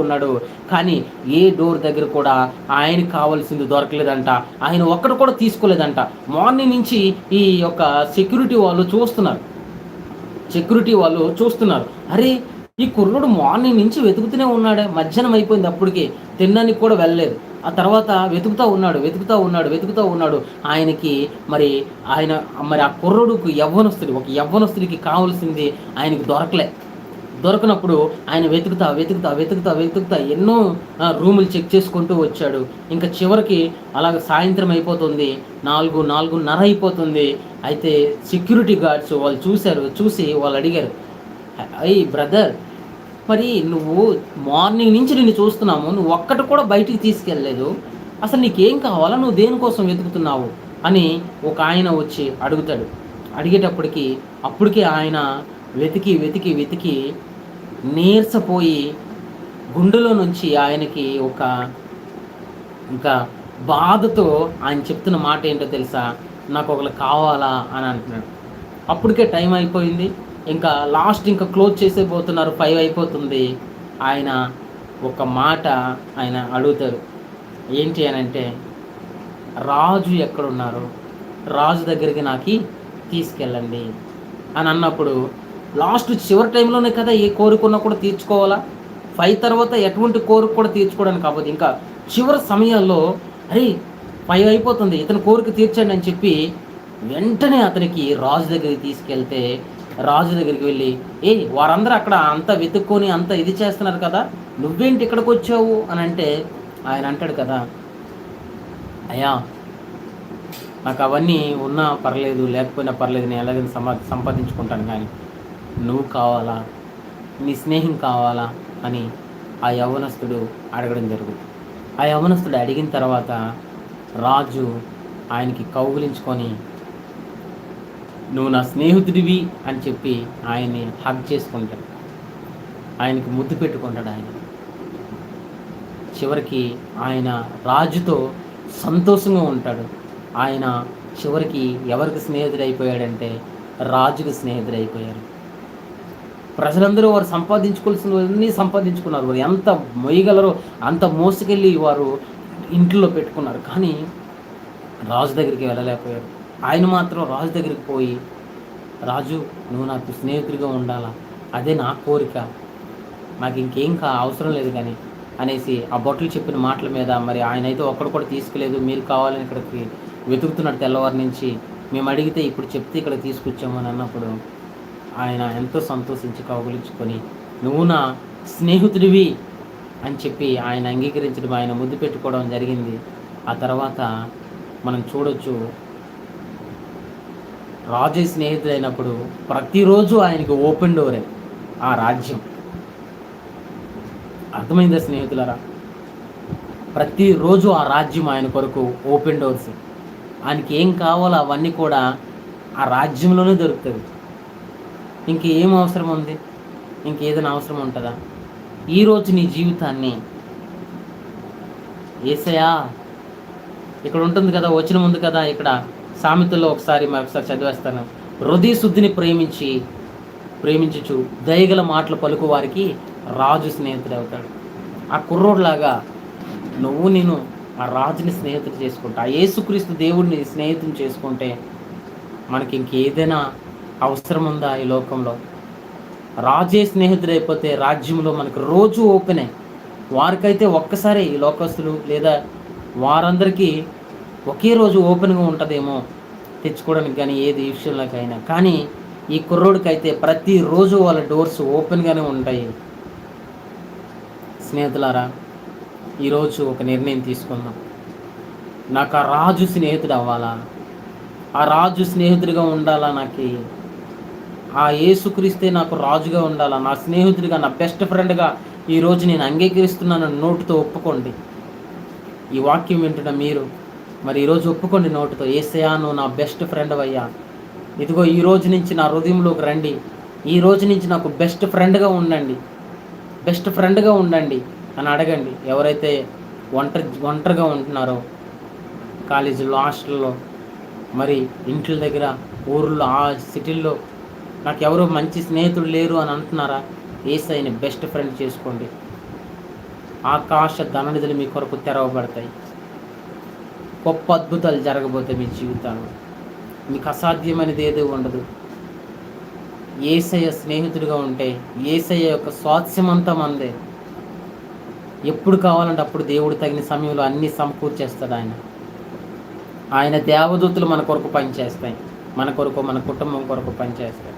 ఉన్నాడు. కానీ ఏ డోర్ దగ్గర కూడా ఆయనకి కావాల్సింది దొరకలేదంట. ఆయన ఒక్కడు కూడా తీసుకోలేదంట. మార్నింగ్ నుంచి ఈ యొక్క సెక్యూరిటీ వాళ్ళు చూస్తున్నారు. అరే, ఈ కుర్రుడు మార్నింగ్ నుంచి వెతుకుతూనే ఉన్నాడే, మధ్యాహ్నం అయిపోయింది, అప్పటికి తినడానికి కూడా వెళ్ళలేదు. ఆ తర్వాత వెతుకుతూ ఉన్నాడు. ఆయనకి మరి ఆ కుర్రుడుకు ఒక యవ్వనస్తుడికి కావాల్సింది ఆయనకి దొరకనప్పుడు ఆయన వెతుకుతా ఎన్నో రూములు చెక్ చేసుకుంటూ వచ్చాడు. ఇంకా చివరికి అలాగ సాయంత్రం అయిపోతుంది, 4:30 అయిపోతుంది. అయితే సెక్యూరిటీ గార్డ్స్ వాళ్ళు చూసి వాళ్ళు అడిగారు, అయ్యి బ్రదర్, మరి నువ్వు మార్నింగ్ నుంచి నిన్ను చూస్తున్నాము, నువ్వు ఒక్కటి కూడా బయటికి తీసుకెళ్ళలేదు, అసలు నీకేం కావాలా, నువ్వు దేనికోసం వెతుకుతున్నావు అని ఒక ఆయన వచ్చి అడుగుతాడు. అప్పటికే ఆయన వెతికి నీరసపోయి గుండెలో నుంచి ఆయనకి ఇంకా బాధతో ఆయన చెప్తున్న మాట ఏంటో తెలుసా, నాకు ఒకళ్ళు కావాలా అని అంటున్నాడు. అప్పటికే టైం అయిపోయింది, ఇంకా క్లోజ్ చేసేపోతున్నారు, 5 అయిపోతుంది. ఆయన ఒక మాట ఆయన అడుగుతారు, ఏంటి అని అంటే, రాజు ఎక్కడున్నారు, రాజు దగ్గరికి నాకు తీసుకెళ్ళండి అని అన్నప్పుడు, చివరి టైంలోనే కదా ఏ కోరుకున్నా కూడా తీర్చుకోవాలా. 5 తర్వాత ఎటువంటి కోరిక కూడా తీర్చుకోవడానికి కాకపోతే, ఇంకా చివరి సమయాల్లో అరే 5 అయిపోతుంది, ఇతని కోరిక తీర్చండి అని చెప్పి వెంటనే అతనికి రాజు దగ్గరికి తీసుకెళ్తే, రాజు దగ్గరికి వెళ్ళి, వారందరూ అక్కడ అంతా వెతుక్కొని అంతా ఇది చేస్తున్నారు కదా, నువ్వేంటి ఇక్కడికి వచ్చావు అని అంటే, ఆయన అంటాడు కదా, అయ్యా నాకు అవన్నీ ఉన్నా పర్లేదు, లేకపోయినా పర్లేదు, నేను ఎలాగైనా సంపాదించుకుంటాను, కానీ నువ్వు కావాలా, నీ స్నేహం కావాలా అని ఆ యవ్వనస్తుడు అడగడం జరుగుతుంది. ఆ యవ్వనస్తుడు అడిగిన తర్వాత రాజు ఆయనకి కౌగిలించుకొని, నువ్వు నా స్నేహితుడివి అని చెప్పి ఆయన్ని హగ్ చేసుకుంటాడు, ఆయనకి ముద్దు పెట్టుకుంటాడు. ఆయన చివరికి ఆయన రాజుతో సంతోషంగా ఉంటాడు. ఆయన చివరికి ఎవరికి స్నేహితుడైపోయాడంటే రాజుకి స్నేహితుడైపోయారు. ప్రజలందరూ వారు సంపాదించుకోవాల్సినవన్నీ సంపాదించుకున్నారు, వారు ఎంత మొయ్యగలరో అంత మోసుకెళ్ళి వారు ఇంట్లో పెట్టుకున్నారు, కానీ రాజు దగ్గరికి వెళ్ళలేకపోయారు. ఆయన మాత్రం రాజు దగ్గరికి పోయి, రాజు నువ్వు నాకు స్నేహితుడిగా ఉండాలా, అదే నా కోరిక, నాకు ఇంకేం అవసరం లేదు కానీ అనేసి ఆ బొట్టలు చెప్పిన మాటల మీద మరి ఆయన అయితే ఒక్కడు కూడా తీసుకోలేదు. మీరు కావాలని ఇక్కడికి వెతుకుతున్నాడు తెల్లవారి నుంచి, మేము అడిగితే ఇప్పుడు చెప్తే ఇక్కడ తీసుకొచ్చామని అన్నప్పుడు ఆయన ఎంతో సంతోషించి కౌగులించుకొని, నువ్వు నా స్నేహితుడివి అని చెప్పి ఆయన అంగీకరించడం, ఆయన ముద్దు పెట్టుకోవడం జరిగింది. ఆ తర్వాత మనం చూడొచ్చు, రాజు స్నేహితుడైనప్పుడు ప్రతిరోజు ఆయనకి ఓపెన్ డోరే ఆ రాజ్యం. అర్థమైందా స్నేహితులారా? ప్రతిరోజు ఆ రాజ్యం ఆయన కొరకు ఓపెన్ డోర్స్. ఆయనకి ఏం కావాలో అవన్నీ కూడా ఆ రాజ్యంలోనే దొరుకుతుంది. ఇంకేం అవసరం ఉంది? ఇంకేదైనా అవసరం ఉంటుందా? ఈరోజు నీ జీవితాన్ని యేసయ్యా, ఇక్కడ ఉంటుంది కదా, వచ్చిన ముందు కదా, ఇక్కడ సామెతల్లో మరొకసారి చదివేస్తాను. హృదయ శుద్ధిని ప్రేమించుచు దయగల మాటలు పలుకు వారికి రాజు స్నేహితుడు అవుతాడు. ఆ కుర్రోడ్లాగా నేను ఆ రాజుని స్నేహితుడు చేసుకుంటా, ఆ యేసుక్రీస్తు దేవుడిని స్నేహితుని చేసుకుంటే మనకి ఇంకేదైనా అవసరం ఉందా ఈ లోకంలో? రాజే స్నేహితుడైపోతే రాజ్యంలో మనకు రోజు ఓపెనే. వారికైతే ఒక్కసారి ఈ లోకస్తులు లేదా వారందరికీ ఒకే రోజు ఓపెన్గా ఉంటుందేమో తెచ్చుకోవడానికి, కానీ ఏది విషయంలోకైనా. కానీ ఈ కుర్రోడికైతే ప్రతిరోజు వాళ్ళ డోర్స్ ఓపెన్గానే ఉంటాయి. స్నేహితులారా, ఈరోజు ఒక నిర్ణయం తీసుకుందాం. నాకు ఆ రాజు స్నేహితుడు అవ్వాలా, ఆ రాజు స్నేహితుడిగా ఉండాలా, నాకు ఆ యేసుక్రీస్తే నాకు రాజుగా ఉండాలా, నా స్నేహితుడిగా, నా బెస్ట్ ఫ్రెండ్గా ఈరోజు నేను అంగీకరిస్తున్నాను నోటుతో ఒప్పుకోండి. ఈ వాక్యం వింటున్న మీరు మరి ఈరోజు ఒప్పుకోండి నోటుతో, యేసయ్యా నువ్వు నా బెస్ట్ ఫ్రెండ్ అయ్యా, ఇదిగో ఈ రోజు నుంచి నా హృదయంలోకి రండి, ఈ రోజు నుంచి నాకు బెస్ట్ ఫ్రెండ్గా ఉండండి, బెస్ట్ ఫ్రెండ్గా ఉండండి అని అడగండి. ఎవరైతే ఒంటరిగా ఉంటున్నారో, కాలేజీల్లో, హాస్టల్లో, మరి ఇంట్ల దగ్గర, ఊర్లో, ఆ సిటీల్లో నాకు ఎవరు మంచి స్నేహితులు లేరు అని అంటున్నారా? యేసయ్యని బెస్ట్ ఫ్రెండ్ చేసుకోండి. ఆకాశ ధననిధులు మీ కొరకు తెరవబడతాయి. గొప్ప అద్భుతాలు జరగబోతాయి మీ జీవితాల్లో. మీకు అసాధ్యమైనది ఏది ఉండదు. యేసయ్య స్నేహితుడిగా ఉంటే యేసయ్య యొక్క స్వాస్థ్యమంతా మందే. ఎప్పుడు కావాలంటే అప్పుడు దేవుడు తగిన సమయంలో అన్నీ సమకూర్చేస్తాడు. ఆయన దేవదూతలు మన కొరకు పనిచేస్తాయి, మన కొరకు, మన కుటుంబం కొరకు పనిచేస్తాయి.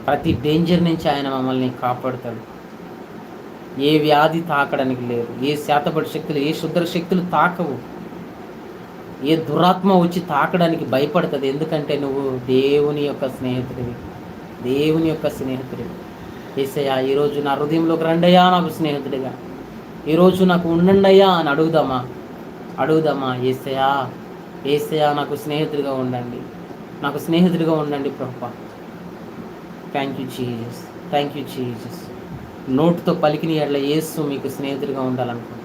ప్రతి డేంజర్ నుంచి ఆయన మమ్మల్ని కాపాడుతాడు. ఏ వ్యాధి తాకడానికి లేదు, ఏ శాతపడి శక్తులు, ఏ శుద్ర శక్తులు తాకవు. ఏ దురాత్మ వచ్చి తాకడానికి భయపడుతుంది. ఎందుకంటే నువ్వు దేవుని యొక్క స్నేహితుడివి, దేవుని యొక్క స్నేహితుడివి. యేసయ్యా, ఈరోజు నా హృదయంలోకి రండయ్యా నాకు స్నేహితుడిగా, ఈరోజు నాకు ఉండండయ్యా అని అడుగుదామా. యేసయ్యా, యేసయ్యా నాకు స్నేహితుడిగా ఉండండి, నాకు స్నేహితుడిగా ఉండండి ప్రభువా. Thank you Jesus, thank you Jesus. నోటుతో పలికిన ఎడల యేసు మీకు స్నేహితుడిగా ఉండాలనుకోండి.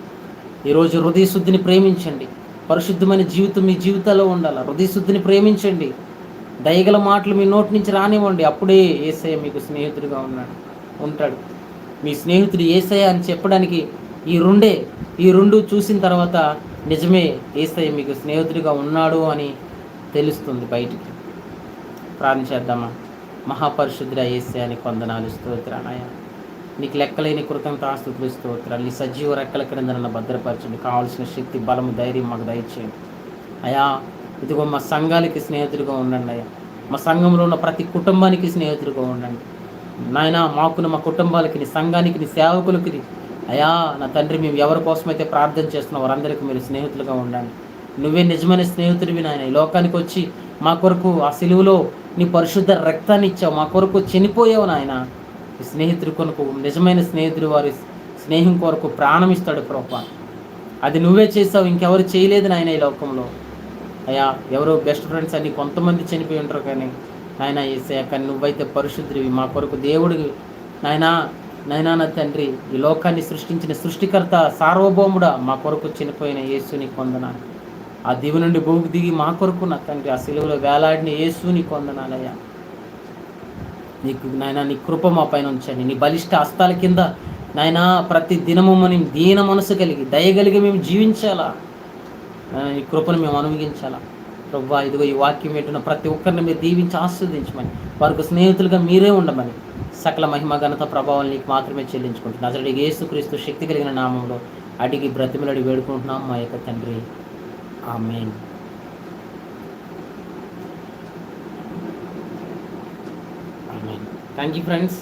ఈరోజు హృదయ శుద్ధిని ప్రేమించండి. పరిశుద్ధమైన జీవితం మీ జీవితాల్లో ఉండాలి. హృదయ శుద్ధిని ప్రేమించండి. దయగల మాటలు మీ నోటి నుంచి రానివ్వండి. అప్పుడే యేసయ్య మీకు స్నేహితుడిగా ఉంటాడు. మీ స్నేహితుడు యేసయ్య అని చెప్పడానికి ఈ రెండు చూసిన తర్వాత నిజమే యేసయ్య మీకు స్నేహితుడిగా ఉన్నాడు అని తెలుస్తుంది బయటికి. ప్రార్థించేద్దామా. మహాపరిశుద్ధుడా యేసయ్య, వందనాలు, స్తోత్రాలయ్యా. నీకు లెక్కలేని కృతజ్ఞతాస్తుతులు, స్తోత్రాలు. నీ సజీవ రెక్కల క్రింద నన్ను భద్రపరచండి. కావాల్సిన శక్తి, బలము, ధైర్యం మాకు దయచేయండి అయ్యా. ఇదిగో మా సంఘాలకి స్నేహితుడిగా ఉండండి అయ్యా. మా సంఘంలో ఉన్న ప్రతి కుటుంబానికి స్నేహితుడిగా ఉండండి నాయన. మాకున్న మా కుటుంబాలకి, నీ సంఘానికి, నీ సేవకులకి అయ్యా నా తండ్రి, మేము ఎవరి కోసమైతే ప్రార్థన చేస్తున్నాం వారందరికీ మీరు స్నేహితులుగా ఉండండి. నువ్వే నిజమైన స్నేహితుడివి నాయన. ఈ లోకానికి వచ్చి మా కొరకు ఆ సిలువలో నీ పరిశుద్ధ రక్తాన్ని ఇచ్చావు, మా కొరకు చనిపోయావు నాయన. ఈ స్నేహితుడి కొరకు, నిజమైన స్నేహితుడు వారి స్నేహం కొరకు ప్రాణం ఇస్తాడు ప్రభువా. అది నువ్వే చేసావు, ఇంకెవరు చేయలేదు నాయన ఈ లోకంలో అయ్యా. ఎవరో బెస్ట్ ఫ్రెండ్స్ అని కొంతమంది చనిపోయి ఉంటారు, కానీ నాయన యేసయ్య, కానీ నువ్వైతే పరిశుద్ధుడివి, మా కొరకు దేవుడివి నాయనా. నా తండ్రి, ఈ లోకాన్ని సృష్టించిన సృష్టికర్త, సార్వభౌముడా, మా కొరకు చనిపోయిన యేసుని వందనాలు. ఆ దివి నుండి భూమికి దిగి మా కొరకు నా తండ్రి ఆ సిలువలో వేలాడిన యేసుని వందనాలయ్యా. నాయన నీ కృప మా పైన ఉంచండి. నీ బలిష్ట హస్తాల కింద నాయన ప్రతి దినము మనం దీన మనసు కలిగి, దయగలిగి మేము జీవించాలా. ఈ కృపను మేము అనుభవించాలా ప్రభువా. ఇదిగో ఈ వాక్యం వింటున్న ప్రతి ఒక్కరిని మీరు దీవించి ఆస్వాదించమని, వారికి స్నేహితులుగా మీరే ఉండమని, సకల మహిమ, ఘనత, ప్రభావాలు నీకు మాత్రమే చెల్లించుకుంటున్నాను. అసలు యేసుక్రీస్తు శక్తి కలిగిన నామంలో అడిగి బ్రతిమలడి వేడుకుంటున్నాం మా యొక్క తండ్రి. ఆమేన్. ఆమేన్. Thank you friends.